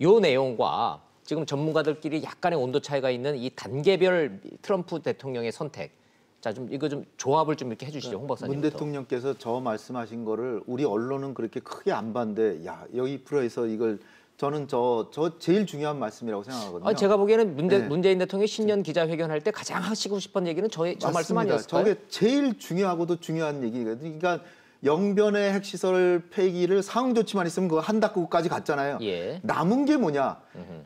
요 내용과 지금 전문가들끼리 약간의 온도 차이가 있는 이 단계별 트럼프 대통령의 선택. 자, 좀 이거 좀 조합을 좀 이렇게 해주시죠, 홍 박사님. 문 대통령께서 저 말씀하신 거를 우리 언론은 그렇게 크게 안 봤는데, 야 여기 프로에서 이걸 저는 저 제일 중요한 말씀이라고 생각하거든요. 제가 보기에는 네. 문재인 대통령이 신년 기자회견할 때 가장 하시고 싶은 얘기는 저 말씀 아니었을까요? 저게 제일 중요하고도 중요한 얘기거든요. 그러니까 영변의 핵시설 폐기를 상응 조치만 있으면 그거 한다고까지 갔잖아요. 예. 남은 게 뭐냐?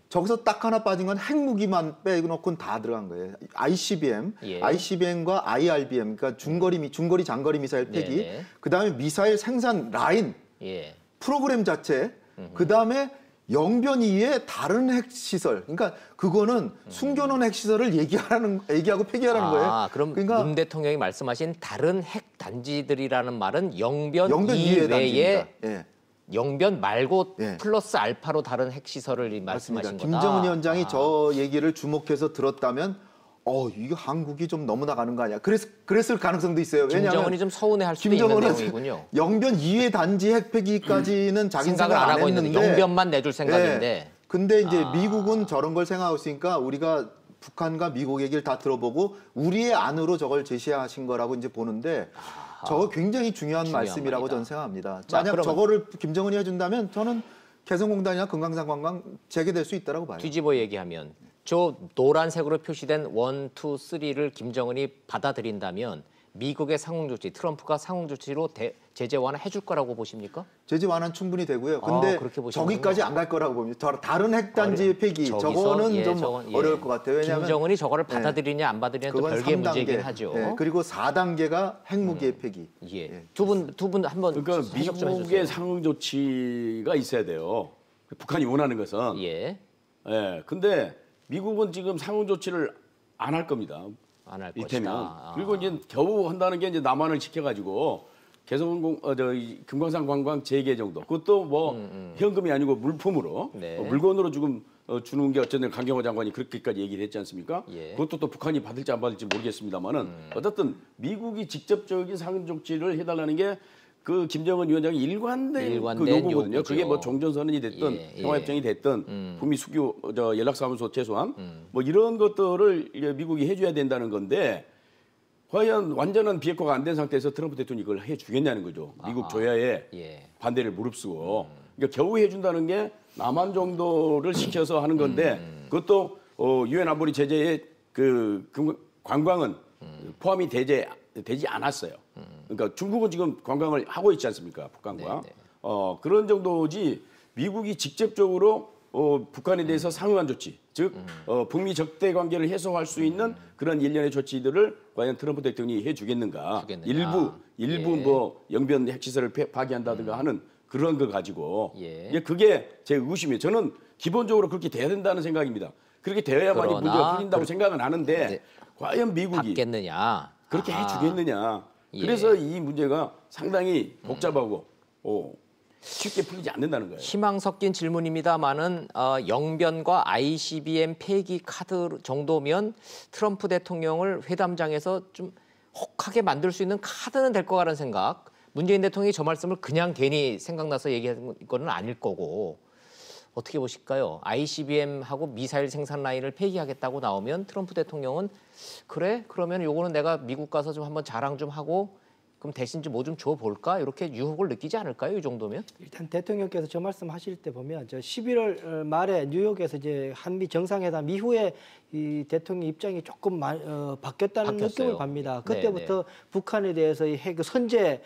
저기서 딱 하나 빠진 건 핵무기만 빼놓고는 다 들어간 거예요. ICBM, 예. ICBM과 IRBM, 그러니까 중거리 장거리 미사일 폐기, 네네. 그다음에 미사일 생산 라인, 예. 프로그램 자체, 그다음에 영변 이외에 다른 핵시설, 그러니까 그거는 숨겨놓은 핵시설을 얘기하고 폐기하라는 거예요. 그럼 그러니까 문 대통령이 말씀하신 다른 핵 단지들이라는 말은 영변 이외의 이외에 단지입니다. 예. 영변 말고 예. 플러스 알파로 다른 핵시설을 말씀하신 거다. 김정은 위원장이 저 얘기를 주목해서 들었다면 이거 한국이 좀 너무 나가는 거 아니야? 그랬을 가능성도 있어요. 왜냐하면 김정은이 좀 서운해할 수도 있는 내용이군요. 영변 이외 단지 핵 폐기까지는 자기 생각을 안 하고 했는데 있는데 영변만 내줄 생각인데. 예. 근데 이제 미국은 저런 걸 생각하고 있으니까 우리가 북한과 미국 얘기를 다 들어보고 우리의 안으로 저걸 제시하신 거라고 이제 보는데 저거 굉장히 중요한 말씀이라고 말이다. 저는 생각합니다. 자, 만약 그러면 저거를 김정은이 해준다면 저는 개성공단이나 금강산 관광 재개될 수 있다고 봐요. 뒤집어 얘기하면 저 노란색으로 표시된 1, 2, 3를 김정은이 받아들인다면 미국의 상응 조치, 트럼프가 상응 조치로 제재 완화해줄 거라고 보십니까? 제재 완화는 충분히 되고요. 근데 그렇게 보시는군요. 저기까지 안 갈 거라고 봅니다. 다른 핵단지 폐기 저거는 좀 어려울 것 같아요. 왜냐하면 김정은이 저거를 받아들이냐 안 받아들이냐 또 별개의 문제이긴 하죠. 그리고 4단계가 핵무기의 폐기. 예. 두 분 한번 그러니까 해석 좀 미국의 해주세요. 상응 조치가 있어야 돼요. 북한이 원하는 것은. 예. 예. 근데 미국은 지금 상응 조치를 안 할 겁니다. 안 할 것이다. 이태면. 그리고 이제 겨우 한다는 게 이제 남한을 지켜가지고 금강산 관광 재개 정도. 그것도 뭐 현금이 아니고 물품으로 네. 물건으로 지금 주는 게 어쨌든 강경호 장관이 그렇게까지 얘기를 했지 않습니까? 예. 그것도 또 북한이 받을지 안 받을지 모르겠습니다만은 어쨌든 미국이 직접적인 상응 조치를 해달라는 게 그 김정은 위원장이 일관된 그 요구거든요. 요구죠. 그게 뭐 종전선언이 됐든 예, 예. 평화협정이 됐든 북미 수교 연락사무소 최소한 뭐 이런 것들을 이제 미국이 해줘야 된다는 건데 과연 완전한 비핵화가 안 된 상태에서 트럼프 대통령이 이걸 해주겠냐는 거죠. 미국 조야에 예. 반대를 무릅쓰고 그러니까 겨우 해준다는 게 남한 정도를 시켜서 하는 건데 그것도 유엔 안보리 제재에 그 관광은 포함이 되지 않았어요. 그러니까 중국은 지금 관광을 하고 있지 않습니까? 북한과. 네, 네. 그런 정도지 미국이 직접적으로 북한에 대해서 상응한 조치, 즉 북미 적대 관계를 해소할 수 있는 그런 일련의 조치들을 과연 트럼프 대통령이 해주겠는가? 일부 예. 뭐 영변 핵시설을 파기한다든가 하는 그런 걸 가지고 예. 이제 그게 제 의심이에요. 저는 기본적으로 그렇게 돼야 된다는 생각입니다. 그렇게 되어야만이 그러나 문제가 풀린다고 생각은 하는데 네. 과연 미국이 받겠느냐? 그렇게 해주겠느냐? 예. 그래서 이 문제가 상당히 복잡하고 쉽게 풀리지 않는다는 거예요. 희망 섞인 질문입니다만은 영변과 ICBM 폐기 카드 정도면 트럼프 대통령을 회담장에서 좀 혹하게 만들 수 있는 카드는 될 것 같다는 생각. 문재인 대통령이 저 말씀을 그냥 괜히 생각나서 얘기한 건 아닐 거고 어떻게 보실까요? ICBM하고 미사일 생산 라인을 폐기하겠다고 나오면 트럼프 대통령은 그래? 그러면 요거는 내가 미국 가서 좀 한번 자랑 좀 하고 그럼 대신 좀 뭐 좀 줘볼까? 이렇게 유혹을 느끼지 않을까요? 이 정도면? 일단 대통령께서 저 말씀하실 때 보면 저 11월 말에 뉴욕에서 이제 한미 정상회담 이후에 이 대통령 입장이 조금 바뀌었다는 바뀌었어요. 느낌을 받습니다. 네, 그때부터 북한에 대해서 그 선제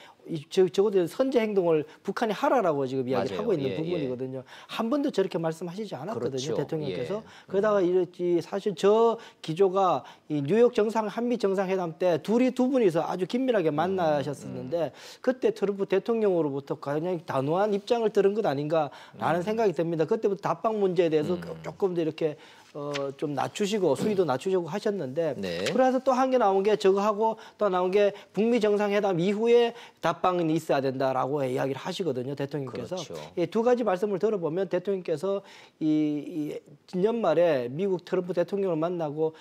적어도 선제 행동을 북한이 하라라고 지금 이야기를 맞아요. 하고 있는 예, 부분이거든요. 한 번도 저렇게 말씀하시지 않았거든요. 그렇죠. 대통령께서. 예. 그러다가 이랬지 사실 저 기조가 이 뉴욕 한미 정상회담 때 두 분이서 아주 긴밀하게 만나셨었는데 그때 트럼프 대통령으로부터 그냥 단호한 입장을 들은 것 아닌가라는 생각이 듭니다. 그때부터 답방 문제에 대해서 조금 더 이렇게 좀 낮추시고 수위도 낮추시고 하셨는데 네. 그래서 또 한 개 나온 게 저거하고 또 나온 게 북미 정상회담 이후에 답방이 있어야 된다라고 이야기를 하시거든요. 대통령께서. 그렇죠. 이 두 가지 말씀을 들어보면 대통령께서 이 진년 미국 트럼프 대통령을 만나고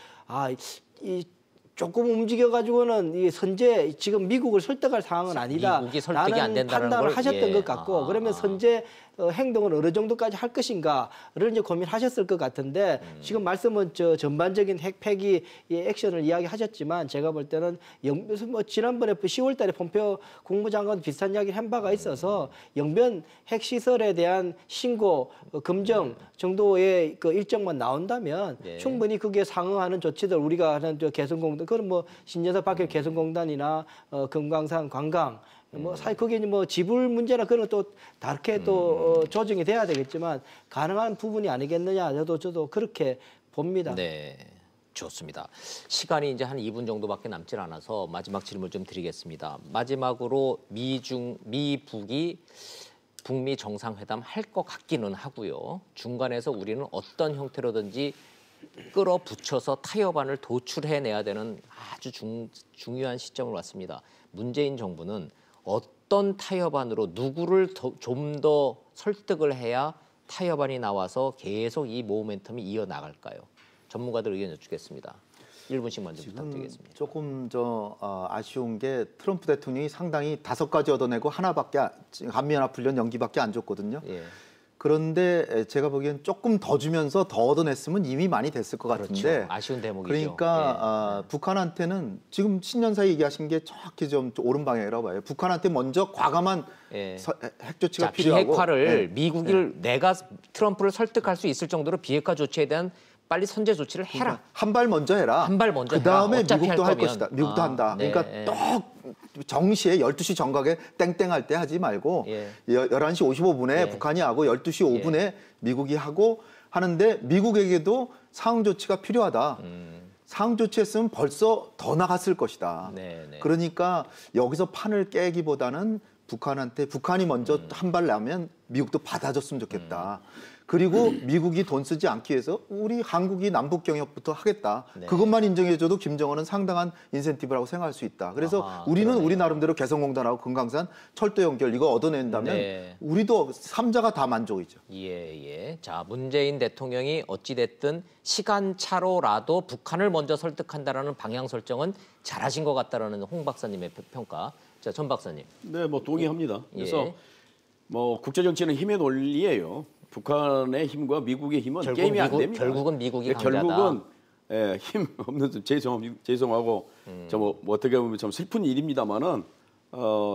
조금 움직여가지고는 이 선제 지금 미국을 설득할 상황은 아니다. 미국이 설득이 안 라는 된다는 판단을 걸, 하셨던 예. 것 같고 그러면 선제 행동을 어느 정도까지 할 것인가를 이제 고민하셨을 것 같은데 지금 말씀은 전반적인 핵 폐기 액션을 이야기하셨지만 제가 볼 때는 뭐 지난번에 10월달에 폼페오 국무장관 비슷한 이야기를 한 바가 있어서 영변 핵시설에 대한 신고 검정 정도의 그 일정만 나온다면 네. 충분히 그게 상응하는 조치들 우리가 하는 개성공단 그건 뭐 신년사 밖에 개성공단이나 금강산 관광 뭐 사실 그게 뭐 지불 문제나 그런 또 다르게 또 조정이 돼야 되겠지만 가능한 부분이 아니겠느냐 저도 그렇게 봅니다. 네, 좋습니다. 시간이 이제 한 2분 정도밖에 남질 않아서 마지막 질문 좀 드리겠습니다. 마지막으로 미북이 북미 정상회담 할 것 같기는 하고요. 중간에서 우리는 어떤 형태로든지 끌어붙여서 타협안을 도출해내야 되는 아주 중요한 시점을 왔습니다. 문재인 정부는 어떤 타협안으로 누구를 좀 더 설득을 해야 타협안이 나와서 계속 이 모멘텀이 이어나갈까요? 전문가들 의견 여쭙겠습니다. 1분씩 먼저 부탁드리겠습니다. 조금 아쉬운 게 트럼프 대통령이 상당히 5가지 얻어내고 하나밖에 한미연합훈련 연기밖에 안 줬거든요. 예. 그런데 제가 보기엔 조금 더 주면서 더 얻어냈으면 이미 많이 됐을 것 같은데 그렇죠. 아쉬운 대목이죠. 그러니까 북한한테는 지금 신년사에 얘기하신 게 정확히 좀 옳은 방향이라고 봐요. 북한한테 먼저 과감한 핵 조치가 자, 필요하고 비핵화를 미국을 내가 트럼프를 설득할 수 있을 정도로 비핵화 조치에 대한 빨리 선제 조치를 해라. 한 발 먼저 해라. 한 발 먼저 그다음에 해라. 어차피 미국도 할 거면. 것이다. 미국도 한다. 네. 그러니까 또 정시에 12시 정각에 땡땡할 때 하지 말고 예. 11시 55분에 예. 북한이 하고 12시 5분에 미국이 하고 하는데 미국에게도 상응 조치가 필요하다. 상응 조치했으면 벌써 더 나갔을 것이다. 네. 그러니까 여기서 판을 깨기보다는 북한한테 북한이 먼저 한 발 나면 미국도 받아줬으면 좋겠다. 그리고 미국이 돈 쓰지 않기 위해서 우리 한국이 남북 경협부터 하겠다. 네. 그것만 인정해줘도 김정은은 상당한 인센티브라고 생각할 수 있다. 그래서 아하, 우리는 그러네요. 우리 나름대로 개성공단하고 금강산 철도 연결 이거 얻어낸다면 네. 우리도 삼자가 다 만족이죠. 예. 자, 문재인 대통령이 어찌됐든 시간차로라도 북한을 먼저 설득한다라는 방향 설정은 잘하신 것 같다라는 홍 박사님의 평가. 자, 전 박사님. 네, 뭐 동의합니다. 그래서 예. 뭐 국제 정치는 힘의 논리예요. 북한의 힘과 미국의 힘은 게임이 안 됩니다. 결국은 미국이 강자다. 결국은 힘 없는 죄송하고 뭐 어떻게 보면 좀 슬픈 일입니다만은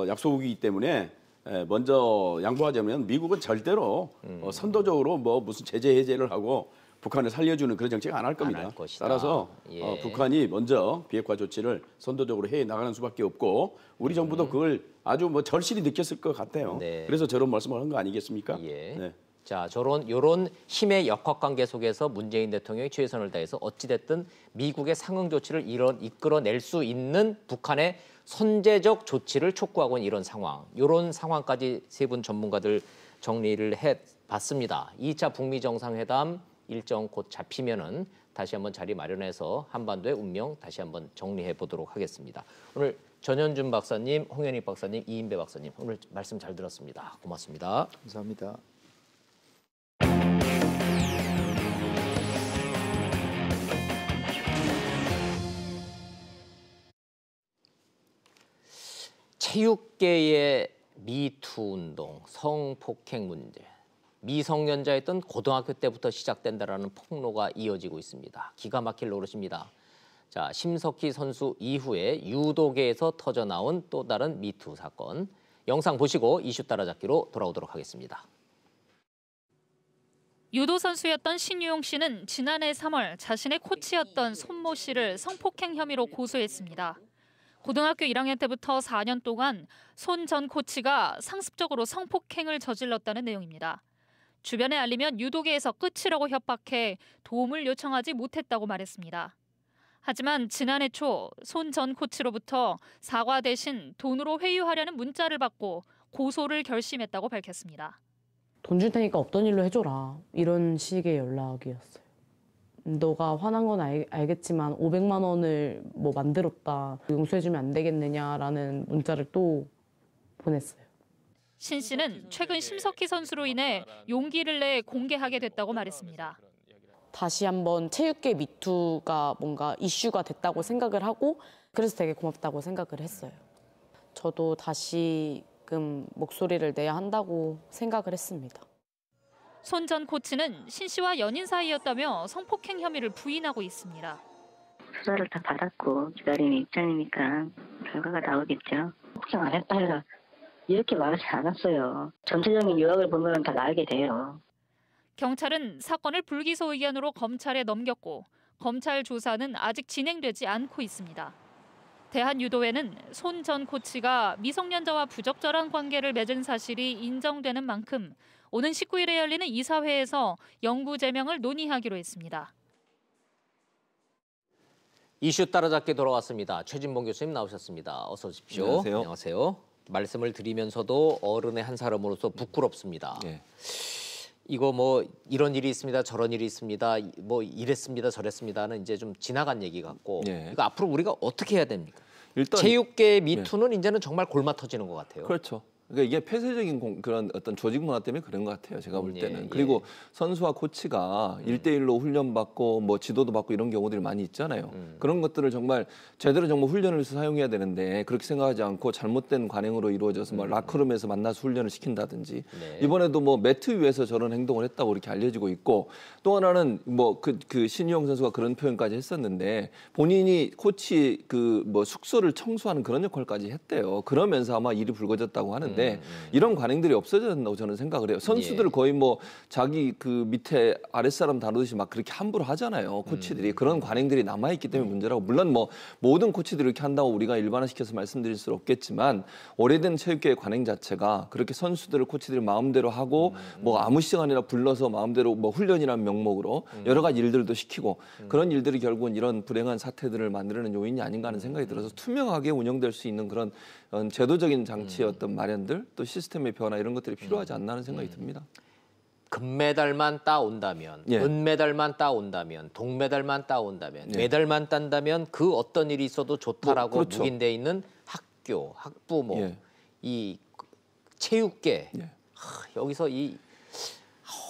약소국이기 때문에 먼저 양보하자면 미국은 절대로 선도적으로 뭐 무슨 제재 해제를 하고 북한을 살려주는 그런 정책 안 할 겁니다. 할 것이다. 따라서 예. 북한이 먼저 비핵화 조치를 선도적으로 해 나가는 수밖에 없고 우리 정부도 그걸 아주 뭐 절실히 느꼈을 것 같아요. 네. 그래서 저런 말씀을 한 거 아니겠습니까? 예. 네. 자, 요런 힘의 역학관계 속에서 문재인 대통령이 최선을 다해서 어찌됐든 미국의 상응 조치를 이끌어낼 수 있는 북한의 선제적 조치를 촉구하고 있는 이런 상황. 이런 상황까지 세 분 전문가들 정리를 해봤습니다. 2차 북미 정상회담 일정 곧 잡히면은 다시 한번 자리 마련해서 한반도의 운명 다시 한번 정리해 보도록 하겠습니다. 오늘 전현준 박사님, 홍현익 박사님, 이인배 박사님 오늘 말씀 잘 들었습니다. 고맙습니다. 감사합니다. 체육계의 미투 운동, 성폭행 문제, 미성년자였던 고등학교 때부터 시작된다라는 폭로가 이어지고 있습니다. 기가 막힐 노릇입니다. 자, 심석희 선수 이후에 유도계에서 터져나온 또 다른 미투 사건. 영상 보시고 이슈 따라잡기로 돌아오도록 하겠습니다. 유도 선수였던 신유용 씨는 지난해 3월 자신의 코치였던 손모 씨를 성폭행 혐의로 고소했습니다. 고등학교 1학년 때부터 4년 동안 손 전 코치가 상습적으로 성폭행을 저질렀다는 내용입니다. 주변에 알리면 유도계에서 끝이라고 협박해 도움을 요청하지 못했다고 말했습니다. 하지만 지난해 초 손 전 코치로부터 사과 대신 돈으로 회유하려는 문자를 받고 고소를 결심했다고 밝혔습니다. 돈 줄 테니까 없던 일로 해줘라. 이런 식의 연락이었어요. 너가 화난 건 알겠지만 500만 원을 뭐 만들었다. 용서해주면 안 되겠느냐라는 문자를 또 보냈어요. 신 씨는 최근 심석희 선수로 인해 용기를 내 공개하게 됐다고 말했습니다. 다시 한번 체육계 미투가 뭔가 이슈가 됐다고 생각을 하고 그래서 되게 고맙다고 생각을 했어요. 저도 다시금 목소리를 내야 한다고 생각을 했습니다. 손 전 코치는 신 씨와 연인 사이였다며 성폭행 혐의를 부인하고 있습니다. 수사를 다 받았고 기다리는 입장이니까 결과가 나오겠죠. 폭행 안 했다 해서 이렇게 말하지 않았어요. 전체적인 요약을 보면 다 알게 돼요. 경찰은 사건을 불기소 의견으로 검찰에 넘겼고 검찰 조사는 아직 진행되지 않고 있습니다. 대한유도회는 손 전 코치가 미성년자와 부적절한 관계를 맺은 사실이 인정되는 만큼 오는 19일에 열리는 이사회에서 영구 제명을 논의하기로 했습니다. 이슈 따라잡기 돌아왔습니다. 최진봉 교수님 나오셨습니다. 어서 오십시오. 안녕하세요. 안녕하세요. 말씀을 드리면서도 어른의 한 사람으로서 부끄럽습니다. 예. 이거 뭐 이런 일이 있습니다. 저런 일이 있습니다. 뭐 이랬습니다. 저랬습니다는 이제 좀 지나간 얘기 같고 예. 이거 앞으로 우리가 어떻게 해야 됩니까? 일단 체육계 미투는 이제는 정말 골마 터지는 것 같아요. 그렇죠. 그러니까 이게 폐쇄적인 그런 어떤 조직 문화 때문에 그런 것 같아요. 제가 볼 때는. 예. 그리고 선수와 코치가 1대1로 훈련받고 뭐 지도도 받고 이런 경우들이 많이 있잖아요. 그런 것들을 정말 제대로 정말 훈련을 해서 사용해야 되는데 그렇게 생각하지 않고 잘못된 관행으로 이루어져서 뭐 라커룸에서 만나서 훈련을 시킨다든지 네. 이번에도 뭐 매트 위에서 저런 행동을 했다고 이렇게 알려지고 있고 또 하나는 뭐 그 신유영 선수가 그런 표현까지 했었는데 본인이 코치 그 뭐 숙소를 청소하는 그런 역할까지 했대요. 그러면서 아마 일이 불거졌다고 하는데 이런 관행들이 없어져야 된다고 저는 생각을 해요. 선수들 거의 뭐 자기 그 밑에 아랫사람 다루듯이 막 그렇게 함부로 하잖아요. 코치들이. 그런 관행들이 남아있기 때문에 문제라고. 물론 뭐 모든 코치들이 이렇게 한다고 우리가 일반화시켜서 말씀드릴 수 없겠지만 오래된 체육계의 관행 자체가 그렇게 선수들을 코치들이 마음대로 하고 뭐 아무 시간이나 불러서 마음대로 뭐 훈련이라는 명목으로 여러 가지 일들도 시키고 그런 일들이 결국은 이런 불행한 사태들을 만드는 요인이 아닌가 하는 생각이 들어서 투명하게 운영될 수 있는 그런 제도적인 장치의 어떤 마련들 또 시스템의 변화 이런 것들이 필요하지 않나 하는 생각이 듭니다. 금메달만 따온다면, 예. 은메달만 따온다면, 동메달만 따온다면, 예. 메달만 딴다면 그 어떤 일이 있어도 좋다라고 그렇죠. 묵인돼 있는 학교, 학부모, 예. 이 체육계 예. 여기서 이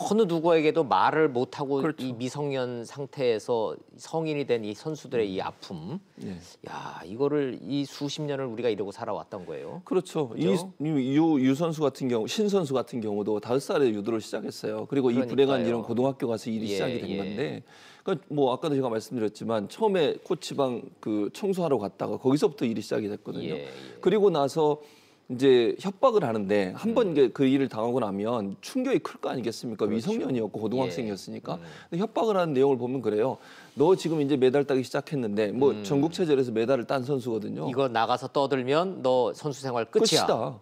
어느 누구에게도 말을 못하고 그렇죠. 이 미성년 상태에서 성인이 된 이 선수들의 이 아픔, 예. 야 이거를 이 수십 년을 우리가 이러고 살아왔던 거예요. 그렇죠. 그죠? 유 선수 같은 경우, 신 선수 같은 경우도 5살에 유도를 시작했어요. 그리고 이 불행한 그러니까요. 일은 고등학교 가서 일이 예, 시작이 된 예. 건데, 그러니까 뭐 아까도 제가 말씀드렸지만 처음에 코치방 그 청소하러 갔다가 거기서부터 일이 시작이 됐거든요. 예, 예. 그리고 나서 이제 협박을 하는데 한 번 그 일을 당하고 나면 충격이 클 거 아니겠습니까? 그렇죠. 미성년이었고 고등학생이었으니까. 예. 근데 협박을 하는 내용을 보면 그래요. 너 지금 이제 메달 따기 시작했는데 뭐 전국체전에서 메달을 딴 선수거든요. 이거 나가서 떠들면 너 선수 생활 끝이야. 끝이다.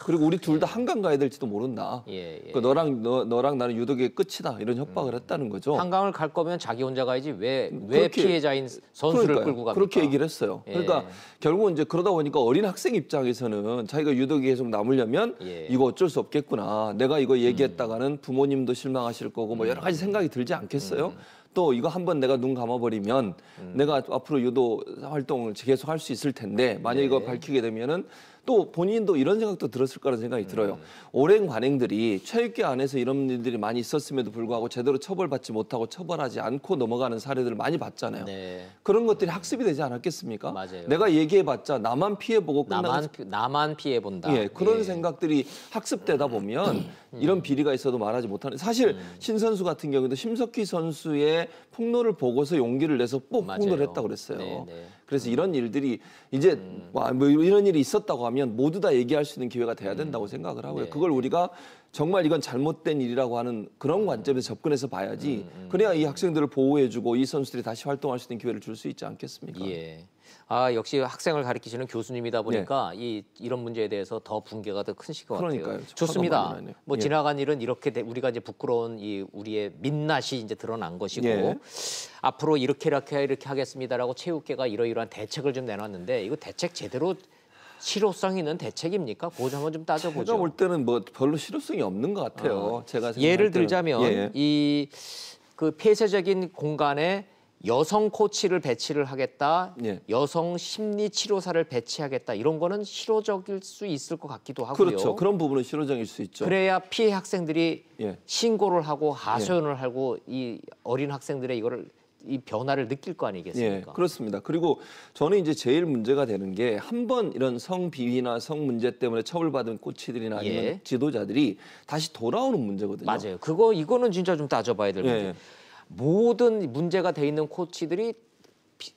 그리고 우리 둘 다 한강 가야 될지도 모른다. 예, 예. 그러니까 너랑 나는 유독의 끝이다. 이런 협박을 했다는 거죠. 한강을 갈 거면 자기 혼자 가야지 왜 그렇게- 피해자인 선수를 그러니까요. 끌고 갑니까? 그렇게 얘기를 했어요. 예. 그러니까 결국은 이제 그러다 보니까 어린 학생 입장에서는 자기가 유독에 계속 남으려면 예. 이거 어쩔 수 없겠구나. 내가 이거 얘기했다가는 부모님도 실망하실 거고 뭐 여러 가지 생각이 들지 않겠어요? 또 이거 한번 내가 눈 감아버리면 내가 앞으로 유도 활동을 계속 할 수 있을 텐데 만약 네. 이거 밝히게 되면은 또 본인도 이런 생각도 들었을 거라는 생각이 들어요. 오랜 관행들이 체육계 안에서 이런 일들이 많이 있었음에도 불구하고 제대로 처벌받지 못하고 처벌하지 않고 넘어가는 사례들을 많이 봤잖아요. 네. 그런 것들이 학습이 되지 않았겠습니까? 맞아요. 내가 얘기해봤자 나만 피해보고 끝나는 나만 피해 본다. 예, 그런 생각들이 학습되다 보면 이런 비리가 있어도 말하지 못하는. 사실 신 선수 같은 경우도 심석희 선수의 폭로를 보고서 용기를 내서 꼭 맞아요. 폭로를 했다고 그랬어요. 네, 네. 그래서 이런 일들이 이제 뭐 이런 일이 있었다고 하면 모두 다 얘기할 수 있는 기회가 돼야 된다고 생각을 하고요. 네. 그걸 우리가 정말 이건 잘못된 일이라고 하는 그런 관점에서 접근해서 봐야지. 그래야 이 학생들을 보호해주고 이 선수들이 다시 활동할 수 있는 기회를 줄 수 있지 않겠습니까? 예. 아 역시 학생을 가르치시는 교수님이다 보니까 이런 문제에 대해서 더 분개가 더 크실 것 같아요. 그러니까요. 화가 좋습니다. 많이 나네요. 뭐 예. 지나간 일은 이렇게 우리가 이제 부끄러운 이 우리의 민낯이 이제 드러난 것이고 예. 앞으로 이렇게 하겠습니다라고 체육계가 이러이러한 대책을 좀 내놨는데 이거 대책 제대로 실효성 있는 대책입니까? 그거 좀 한번 좀 따져보죠. 제가 볼 때는 뭐 별로 실효성이 없는 것 같아요. 제가 생각할 예를 때는. 들자면 예. 이 그 폐쇄적인 공간에 여성 코치를 배치를 하겠다, 예. 여성 심리 치료사를 배치하겠다 이런 거는 실효적일 수 있을 것 같기도 하고요. 그렇죠. 그런 부분은 실효적일 수 있죠. 그래야 피해 학생들이 예. 신고를 하고 하소연을 하고 이 어린 학생들의 이 변화를 느낄 거 예, 아니겠습니까? 그렇습니다. 그리고 저는 이제 제일 문제가 되는 게 한 번 이런 성 비위나 성 문제 때문에 처벌받은 코치들이나 아니면 예. 지도자들이 다시 돌아오는 문제거든요. 맞아요. 이거는 진짜 좀 따져봐야 될 문제. 예. 모든 문제가 돼 있는 코치들이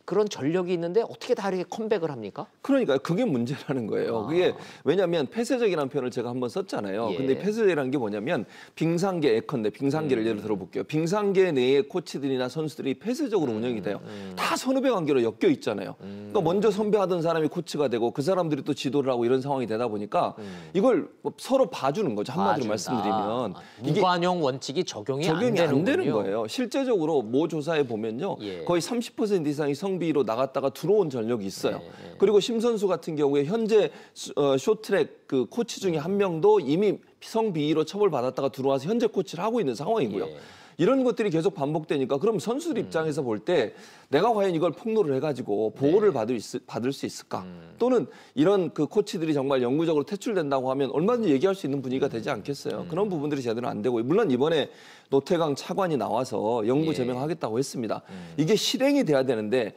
그런 전력이 있는데 어떻게 다 이렇게 컴백을 합니까? 그러니까 그게 문제라는 거예요. 그게 왜냐하면 폐쇄적이라는 표현을 제가 한번 썼잖아요. 예. 근데 폐쇄적이라는 게 뭐냐면 빙상계 예컨대 빙상계를 예를 들어볼게요. 빙상계 내의 코치들이나 선수들이 폐쇄적으로 운영이 돼요. 다 선후배 관계로 엮여 있잖아요. 그러니까 먼저 선배하던 사람이 코치가 되고 그 사람들이 또 지도를 하고 이런 상황이 되다 보니까 이걸 서로 봐주는 거죠. 한마디로 말씀드리면 이게 무관용 원칙이 적용이 안 되는 되는군요. 거예요. 실제적으로 모 조사에 보면요. 예. 거의 30% 이상이 성비로 나갔다가 들어온 전력이 있어요. 네. 그리고 심 선수 같은 경우에 현재 쇼트랙 그 코치 중에 한 명도 이미 성비위로 처벌받았다가 들어와서 현재 코치를 하고 있는 상황이고요. 예. 이런 것들이 계속 반복되니까 그럼 선수들 입장에서 볼 때 내가 과연 이걸 폭로를 해가지고 보호를 받을 수 있을까? 또는 이런 그 코치들이 정말 영구적으로 퇴출된다고 하면 얼마든지 얘기할 수 있는 분위기가 되지 않겠어요. 그런 부분들이 제대로 안 되고 물론 이번에 노태강 차관이 나와서 영구 제명하겠다고 했습니다. 이게 실행이 돼야 되는데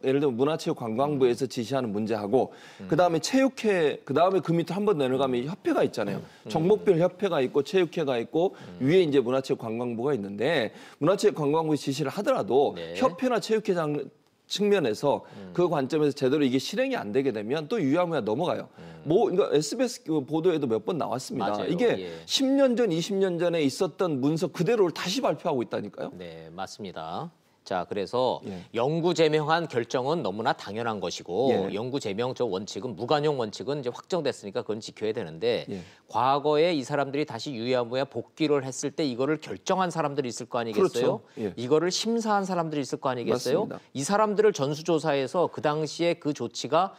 예를 들면 문화체육관광부에서 지시하는 문제하고 그다음에 체육회 그다음에 그 밑에 한 번 내려가면 협회가 있잖아요. 종목별 협회가 있고 체육회가 있고 위에 이제 문화체육관광부가 있는데 문화체육관광부의 지시를 하더라도 협회나 체육회장 측면에서 그 관점에서 제대로 이게 실행이 안 되게 되면 또 유야무야 넘어가요. 그러니까 SBS 보도에도 몇 번 나왔습니다. 맞아요. 이게 10년 전, 20년 전에 있었던 문서 그대로를 다시 발표하고 있다니까요. 네, 맞습니다. 자, 그래서 예. 영구 제명한 결정은 너무나 당연한 것이고 예. 영구 제명 저 원칙은 무관용 원칙은 이제 확정됐으니까 그건 지켜야 되는데 예. 과거에 이 사람들이 다시 유야무야 복귀를 했을 때 이거를 결정한 사람들이 있을 거 아니겠어요? 그렇죠. 예. 이거를 심사한 사람들이 있을 거 아니겠어요? 맞습니다. 이 사람들을 전수조사해서 그 당시에 그 조치가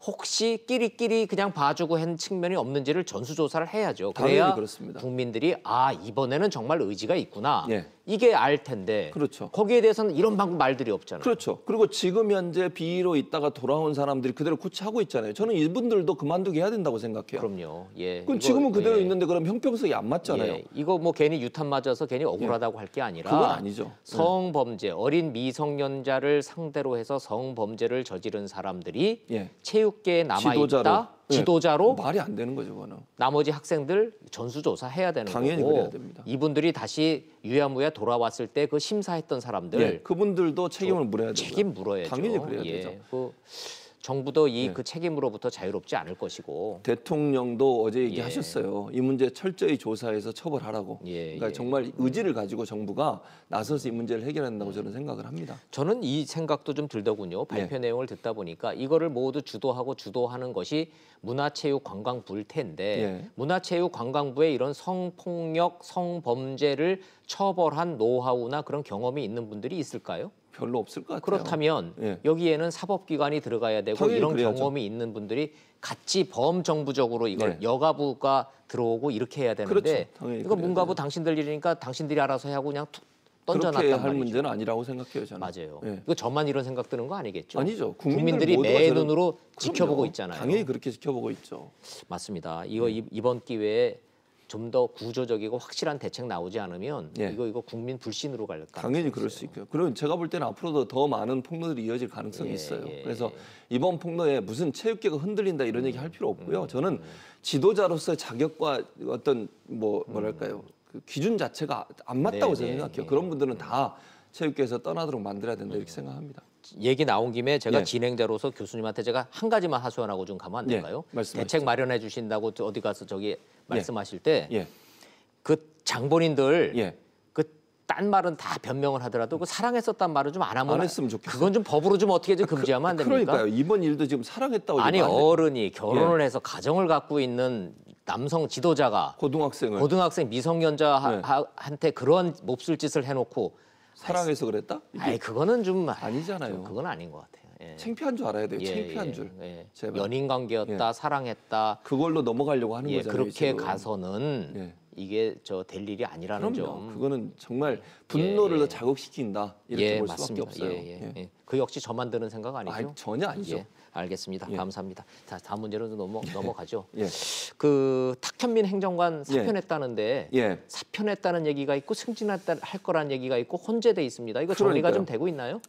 혹시 끼리끼리 그냥 봐주고 한 측면이 없는지를 전수조사를 해야죠. 당연히 그래야 그렇습니다. 국민들이 아 이번에는 정말 의지가 있구나. 예. 이게 알 텐데 그렇죠. 거기에 대해서는 이런 방금 말들이 없잖아요. 그렇죠. 그리고 지금 현재 비로 있다가 돌아온 사람들이 그대로 코치하고 있잖아요. 저는 이분들도 그만두게 해야 된다고 생각해요. 그럼요. 예. 그럼 이거, 지금은 그대로 예. 있는데 그럼 형평성이 안 맞잖아요. 예. 이거 뭐 괜히 유탄 맞아서 괜히 억울하다고 할 게 아니라 그건 아니죠. 성범죄, 어린 미성년자를 상대로 해서 성범죄를 저지른 사람들이 예. 체육계에 남아있다. 지도자로 말이 안 되는 거죠, 그거는. 나머지 학생들 전수조사해야 되는 당연히 거고 그래야 됩니다. 이분들이 다시 유야무야 돌아왔을 때 그 심사했던 사람들 예, 그분들도 책임을 물어야 됩니다. 책임 물어야죠. 당연히 그래야 예. 되죠. 그 정부도 이 예. 그 책임으로부터 자유롭지 않을 것이고. 대통령도 어제 얘기하셨어요. 이 문제 철저히 조사해서 처벌하라고. 예, 그러니까 예. 정말 의지를 가지고 정부가 나서서 이 문제를 해결한다고 저는 생각을 합니다. 저는 이 생각도 좀 들더군요. 발표 내용을 듣다 보니까 이거를 모두 주도하는 것이 문화체육관광부일 텐데 예. 문화체육관광부에 이런 성폭력, 성범죄를 처벌한 노하우나 그런 경험이 있는 분들이 있을까요? 별로 없을 것 같아요. 그렇다면 예. 여기에는 사법기관이 들어가야 되고 당연히 이런 그래야죠. 경험이 있는 분들이 같이 범정부적으로 이걸 네. 여가부가 들어오고 이렇게 해야 되는데 그렇죠. 당연히 이거 그래야 문가부 돼요. 당신들 일이니까 당신들이 알아서 하고 그냥 툭 그렇게 던져놨단 할 말이죠. 문제는 아니라고 생각해요, 저는. 맞아요. 예. 이거 저만 이런 생각 드는 거 아니겠죠? 아니죠. 국민들이 모두가 매 저는- 눈으로 지켜보고 그럼요. 있잖아요. 당연히 그렇게 지켜보고 있죠. 맞습니다. 이거 이번 기회에 좀 더 구조적이고 확실한 대책 나오지 않으면 예. 이거 국민 불신으로 갈 가능성이 당연히 그럴 있어요. 수 있고요. 그리고 제가 볼 때는 앞으로도 더 많은 폭로들이 이어질 가능성이 예, 있어요. 예, 그래서 이번 폭로에 무슨 체육계가 흔들린다 이런 얘기 할 필요 없고요. 저는 지도자로서의 자격과 어떤 뭐랄까요 그 기준 자체가 안 맞다고 네, 저는 네, 생각해요. 네. 그런 분들은 다 체육계에서 떠나도록 만들어야 된다 이렇게 생각합니다. 얘기 나온 김에 제가 예. 진행자로서 교수님한테 제가 한 가지만 하소연하고 좀 가면 안 예, 될까요? 말씀하시죠. 대책 마련해 주신다고 어디 가서 저기 말씀하실 때 예, 그 장본인들 예. 그 딴 말은 다 변명을 하더라도 그 사랑했었단 말은 좀 안 하면 안 했으면 좋겠어요. 그건 좀 법으로 좀 어떻게 좀 금지하면 안 됩니까? 그러니까요. 이번 일도 지금 사랑했다고 아니 지금 어른이 결혼을 해서 가정을 갖고 있는 남성 지도자가 고등학생을 고등학생 미성년자한테 그런 몹쓸 짓을 해놓고 사랑해서 그랬다? 이게 아이 그거는 좀 아니잖아요. 좀 그건 아닌 것 같아요. 예. 창피한 줄 알아야 돼요. 예, 창피한 예, 줄. 예. 제발. 연인 관계였다, 사랑했다. 그걸로 넘어가려고 하는 예, 거잖아요. 그렇게 지금. 가서는 예. 이게 저 될 일이 아니라는 그럼요. 점. 그거는 정말 분노를 예, 더 예. 자극시킨다 이렇게 예, 볼 수밖에 맞습니다. 없어요. 예, 예, 예. 예. 그 역시 저만 드는 생각 아니죠? 아니, 전혀 아니죠. 예, 알겠습니다. 예. 감사합니다. 자, 다음 문제로 넘어가죠. 예. 그 탁현민 행정관 사표냈다는데 예. 사표냈다는 얘기가 있고 승진할 거란 얘기가 있고 혼재돼 있습니다. 이거 정리가 그러니까요. 좀 되고 있나요?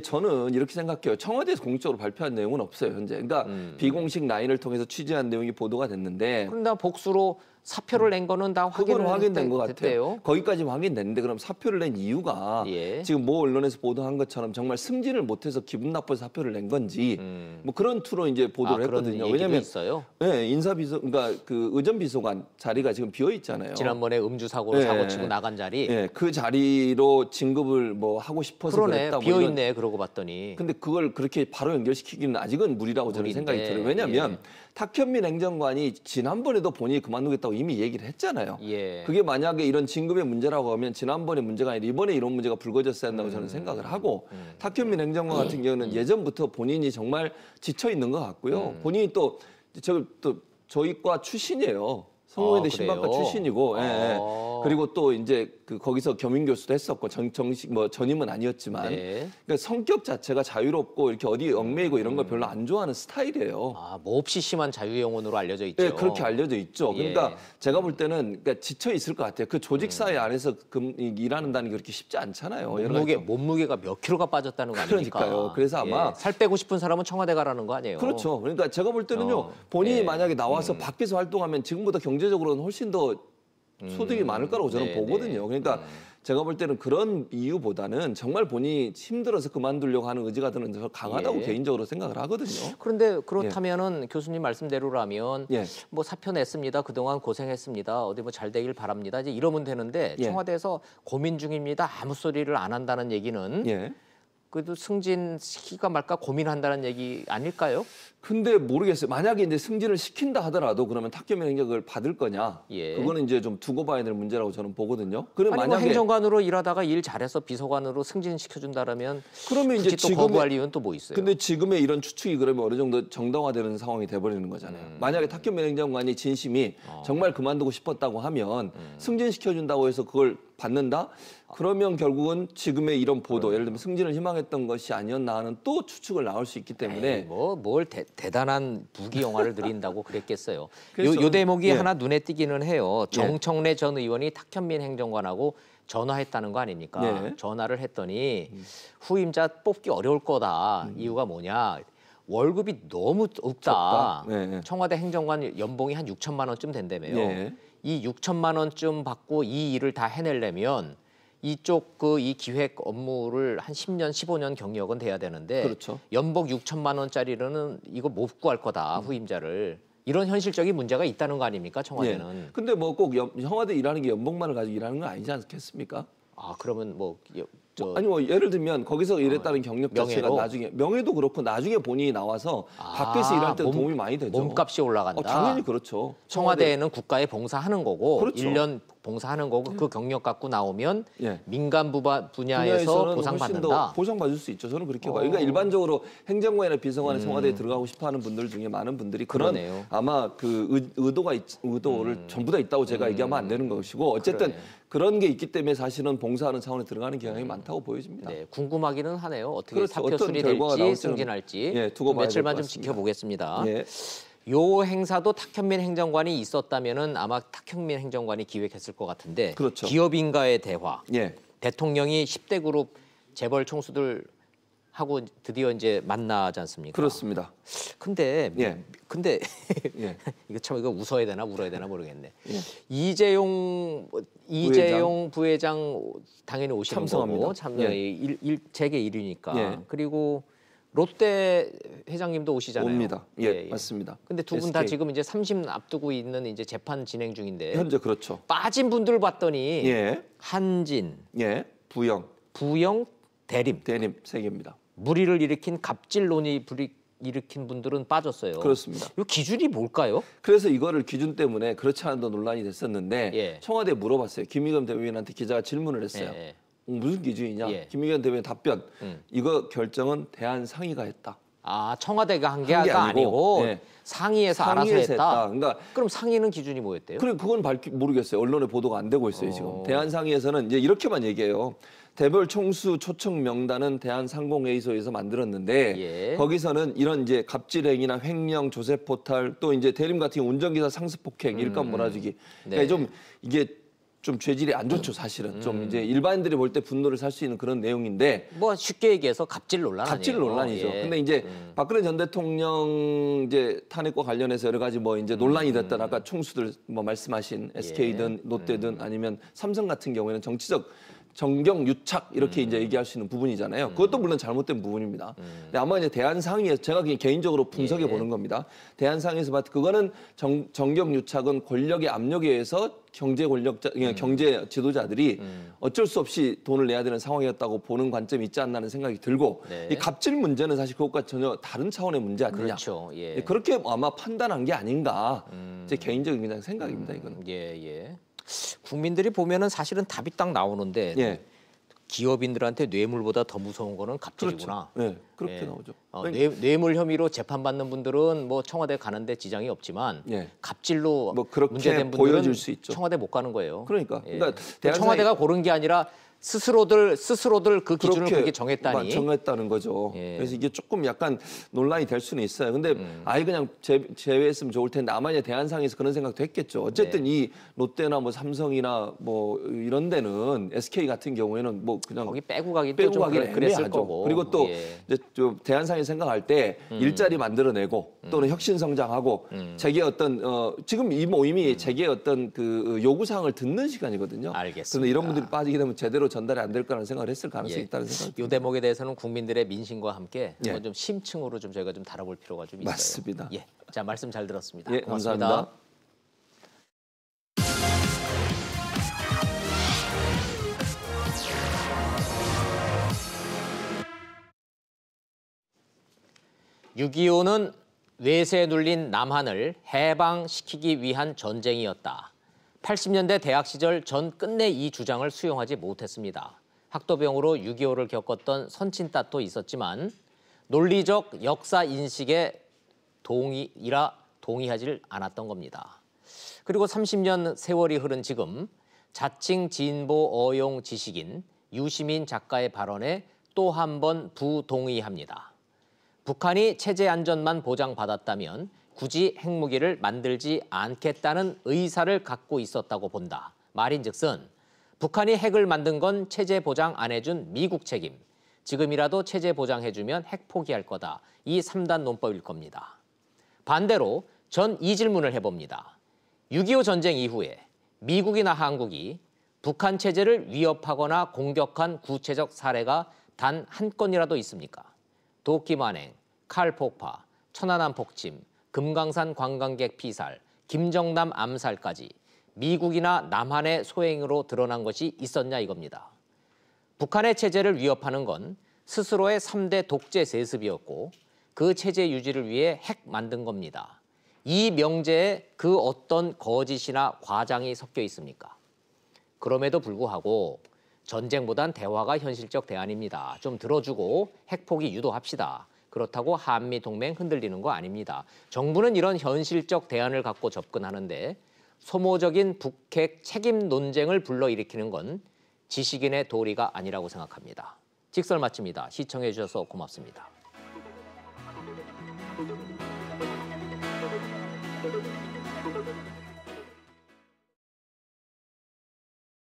저는 이렇게 생각해요. 청와대에서 공식적으로 발표한 내용은 없어요, 현재. 그러니까 비공식 라인을 통해서 취재한 내용이 보도가 됐는데 그런데 복수로 사표를 낸 거는 다 그건 확인된 것 같아요. 됐대요. 거기까지 확인됐는데 그럼 사표를 낸 이유가 예. 지금 모 언론에서 보도한 것처럼 정말 승진을 못해서 기분 나빠서 사표를 낸 건지 뭐 그런 투로 이제 보도를 그런 했거든요. 얘기도 왜냐하면 있어요. 네, 인사비서 그러니까 그 의전비서관 자리가 지금 비어 있잖아요. 지난번에 음주 사고로 예. 사고치고 나간 자리. 예, 그 자리로 진급을 하고 싶어서 그러네. 그랬다. 비어 있네. 그러고 봤더니. 근데 그걸 그렇게 바로 연결시키기는 아직은 무리라고 저는 무리인데, 생각이 들어요. 왜냐하면 예. 탁현민 행정관이 지난번에도 본인이 그만두겠다고 이미 얘기를 했잖아요. 예. 그게 만약에 이런 진급의 문제라고 하면 지난번에 문제가 아니라 이번에 이런 문제가 불거졌어야 한다고 저는 생각을 하고 탁현민 행정관 같은 경우는 예전부터 본인이 정말 지쳐 있는 것 같고요. 본인이 또 저희과 출신이에요. 성공회대 신방과 그래요? 출신이고, 예, 예. 그리고 또 이제 거기서 겸임 교수도 했었고 정식 전임은 아니었지만, 네. 그러니까 성격 자체가 자유롭고 이렇게 어디 얽매이고 이런 걸 별로 안 좋아하는 스타일이에요. 몹시 심한 자유영혼으로 알려져 있죠. 네, 그렇게 알려져 있죠. 예. 그러니까 제가 볼 때는 지쳐 있을 것 같아요. 그 조직 사회 안에서 일하는다는 게 그렇게 쉽지 않잖아요. 여러 가지 몸무게가 몇 킬로가 빠졌다는 거 아닙니까? 그러니까요. 그래서 아마 살 빼고 싶은 사람은 청와대 가라는 거 아니에요? 그렇죠. 그러니까 제가 볼 때는요. 본인이 예. 만약에 나와서 밖에서 활동하면 지금보다 경제적으로는 훨씬 더 소득이 많을 거라고 저는 네, 보거든요. 그러니까 제가 볼 때는 그런 이유보다는 정말 본인이 힘들어서 그만두려고 하는 의지가 드는 더 강하다고 예. 개인적으로 생각을 하거든요. 그런데 그렇다면은 교수님 말씀대로라면 예. 뭐 사표 냈습니다. 그동안 고생했습니다. 어디 뭐 잘 되길 바랍니다. 이제 이러면 되는데 예. 청와대에서 고민 중입니다. 아무 소리를 안 한다는 얘기는 예. 그래도 승진시키가 말까 고민한다는 얘기 아닐까요? 근데 모르겠어요. 만약에 이제 승진을 시킨다 하더라도 그러면 탁현민 행정을 받을 거냐? 예. 그거는 이제 좀 두고 봐야 될 문제라고 저는 보거든요. 그럼 아니 뭐 행정관으로 일하다가 일 잘해서 비서관으로 승진시켜준다라면 그러면 이제 또 거부할 이유는 또 뭐 있어요? 근데 지금의 이런 추측이 그러면 어느 정도 정당화되는 상황이 돼버리는 거잖아요. 만약에 탁현민 행정관이 진심이 정말 그만두고 싶었다고 하면 승진시켜준다고 해서 그걸 받는다? 그러면 결국은 지금의 이런 보도, 예를 들면 승진을 희망했던 것이 아니었나 하는 또 추측을 나올 수 있기 때문에 뭘 대단한 부귀 영화를 드린다고 그랬겠어요. 그래서 요 대목이 예. 하나 눈에 띄기는 해요. 정청래 전 의원이 탁현민 행정관하고 전화했다는 거 아닙니까? 네. 전화를 했더니 후임자 뽑기 어려울 거다. 이유가 뭐냐? 월급이 너무 없다. 네. 청와대 행정관 연봉이 한 6천만 원쯤 된다며요. 네. 이 6천만 원쯤 받고 이 일을 다 해내려면 이쪽 이 기획 업무를 한 10년, 15년 경력은 돼야 되는데 그렇죠. 연봉 6천만 원짜리로는 이거 못 구할 거다, 후임자를. 이런 현실적인 문제가 있다는 거 아닙니까, 청와대는. 예. 근데 뭐 꼭 청와대 일하는 게 연봉만을 가지고 일하는 건 아니지 않겠습니까? 아, 그러면 아니 뭐 예를 들면 거기서 일했다는 경력 자체가 명예로? 나중에 명예도 그렇고 나중에 본인이 나와서 밖에서 일할 때도 도움이 많이 되죠. 몸값이 올라간다. 당연히 그렇죠. 청와대에는 국가에 봉사하는 거고 그렇죠. 1년 봉사하는 거고 그 경력 갖고 나오면 예. 민간 분야에서 분야에서는 보상받는다. 훨씬 더 보상받을 수 있죠. 저는 그렇게 봐요. 그러니까 일반적으로 행정관이나 비서관이 청와대에 들어가고 싶어하는 분들 중에 많은 분들이 그런 그러네요. 아마 그 의도를 전부 다 있다고 제가 얘기하면 안 되는 것이고 어쨌든 그러네. 그런 게 있기 때문에 사실은 봉사하는 차원에 들어가는 경향이 많다고 보여집니다. 네, 궁금하기는 하네요. 어떻게 그렇죠. 사표 어떤 결과가 수리될지 나올지는 승진할지 예, 두고 봐야 며칠만 될것 좀 같습니다. 지켜보겠습니다. 예. 요 행사도 탁현민 행정관이 있었다면은 아마 탁현민 행정관이 기획했을 것 같은데 그렇죠. 기업인과의 대화. 예. 대통령이 10대 그룹 재벌 총수들 하고 드디어 이제 만나지 않습니까? 그렇습니다. 근데 예. 예. 이거 웃어야 되나 울어야 되나 모르겠네. 예. 이재용 부회장 당연히 오시는 참석합니다. 거고 재계 1위니까. 예. 그리고 롯데 회장님도 오시잖아요. 옵니다. 예, 맞습니다. 근데 두 분 다 SK. 지금 이제 30 앞두고 있는 이제 재판 진행 중인데 현재 그렇죠. 빠진 분들 봤더니 예. 한진, 예. 부영, 대림 세 개입니다. 물의를 일으킨 갑질론이 일으킨 분들은 빠졌어요. 그렇습니다. 이 기준이 뭘까요? 그래서 이거를 기준 때문에 그렇지 않아도 논란이 됐었는데 예. 청와대에 물어봤어요. 김의겸 대변인한테 기자가 질문을 했어요. 예. 무슨 기준이냐? 예. 김의겸 대변인 답변. 이거 결정은 대한상의가 했다. 아, 청와대가 한 게 한게 아니고 예. 상의에서 알아서 했다. 그러니까 그럼 상의는 기준이 뭐였대요? 그건 모르겠어요. 언론에 보도가 안 되고 있어요, 지금. 대한상의에서는 이제 이렇게만 얘기해요. 대별 총수 초청 명단은 대한상공회의소에서 만들었는데 예. 거기서는 이런 이제 갑질행위나 횡령, 조세 포탈 또 이제 대림 같은 경우 운전기사 상습 폭행, 일감 몰아주기. 그러니까 네. 좀 이게 좀 죄질이 안 좋죠, 사실은. 좀 이제 일반인들이 볼 때 분노를 살 수 있는 그런 내용인데 뭐 쉽게 얘기해서 갑질 논란 갑질 아니에요? 논란이죠. 예. 근데 이제 박근혜 전 대통령 이제 탄핵과 관련해서 여러 가지 뭐 이제 논란이 됐던 아까 총수들 뭐 말씀하신 SK든 롯데든 아니면 삼성 같은 경우에는 정치적 정경 유착 이렇게 이제 얘기할 수 있는 부분이잖아요. 그것도 물론 잘못된 부분입니다. 근데 아마 이제 대한상의에서 제가 그냥 개인적으로 분석해 보는 겁니다. 대한상의에서 봤을 때 그거는 정경 유착은 권력의 압력에 의해서 경제 권력자, 경제 지도자들이 어쩔 수 없이 돈을 내야 되는 상황이었다고 보는 관점이 있지 않나는 생각이 들고 네. 이 갑질 문제는 사실 그것과 전혀 다른 차원의 문제 아니냐. 그렇죠. 예. 그렇게 아마 판단한 게 아닌가. 제 개인적인 그냥 생각입니다. 이거는. 예. 국민들이 보면은 사실은 답이 딱 나오는데 예. 기업인들한테 뇌물보다 더 무서운 거는 갑질이구나. 그렇죠. 네, 그렇게 예. 나오죠. 뇌물 혐의로 재판받는 분들은 뭐 청와대 가는데 지장이 없지만 예. 갑질로 뭐 그렇게 문제된 분들은 보여질 수 있죠. 청와대 못 가는 거예요. 그러니까. 예. 그러니까 청와대가 고른 게 아니라 스스로들 그 기준을 그렇게 정했다니. 정했다는 거죠. 예. 그래서 이게 조금 약간 논란이 될 수는 있어요. 근데 아예 그냥 제외했으면 좋을 텐데 아마 이제 대한상에서 그런 생각도 했겠죠. 어쨌든 네. 이 롯데나 뭐 삼성이나 뭐 이런 데는 SK 같은 경우에는 뭐 그냥 거기 빼고 가기도 좀 가기는 그랬을 애매하죠. 거고. 그리고 또 예. 이제 좀 대한상이 생각할 때 일자리 만들어내고 또는 혁신 성장하고 재계 어떤 지금 이 모임이 재계 어떤 그 요구사항을 듣는 시간이거든요. 알겠습니다. 그런데 이런 분들이 빠지게 되면 제대로 전달이 안 될 거라는 생각을 했을 가능성이 예. 있다는 생각이 이 대목에 대해서는 국민들의 민심과 함께 예. 한번 좀 심층으로 좀 저희가 좀 다뤄볼 필요가 좀 있어요. 맞습니다. 예. 자, 말씀 잘 들었습니다. 예, 고맙습니다. 감사합니다. 6.25는 외세에 눌린 남한을 해방시키기 위한 전쟁이었다. 80년대 대학 시절 전 끝내 이 주장을 수용하지 못했습니다. 학도병으로 6.25를 겪었던 선친탓도 있었지만 논리적 역사 인식에 동의하지 않았던 겁니다. 그리고 30년 세월이 흐른 지금 자칭 진보 어용 지식인 유시민 작가의 발언에 또 한 번 부동의합니다. 북한이 체제 안전만 보장받았다면 굳이 핵무기를 만들지 않겠다는 의사를 갖고 있었다고 본다. 말인즉슨 북한이 핵을 만든 건 체제 보장 안 해준 미국 책임. 지금이라도 체제 보장해주면 핵 포기할 거다. 이 3단 논법일 겁니다. 반대로 전 이 질문을 해봅니다. 6.25 전쟁 이후에 미국이나 한국이 북한 체제를 위협하거나 공격한 구체적 사례가 단 한 건이라도 있습니까? 도끼 만행, 칼 폭파, 천안함 폭침, 금강산 관광객 피살, 김정남 암살까지 미국이나 남한의 소행으로 드러난 것이 있었냐 이겁니다. 북한의 체제를 위협하는 건 스스로의 3대 독재 세습이었고 그 체제 유지를 위해 핵 만든 겁니다. 이 명제에 그 어떤 거짓이나 과장이 섞여 있습니까? 그럼에도 불구하고 전쟁보단 대화가 현실적 대안입니다. 좀 들어주고 핵 포기 유도합시다. 그렇다고 한미동맹 흔들리는 거 아닙니다. 정부는 이런 현실적 대안을 갖고 접근하는데 소모적인 북핵 책임 논쟁을 불러일으키는 건 지식인의 도리가 아니라고 생각합니다. 직설 마칩니다. 시청해 주셔서 고맙습니다.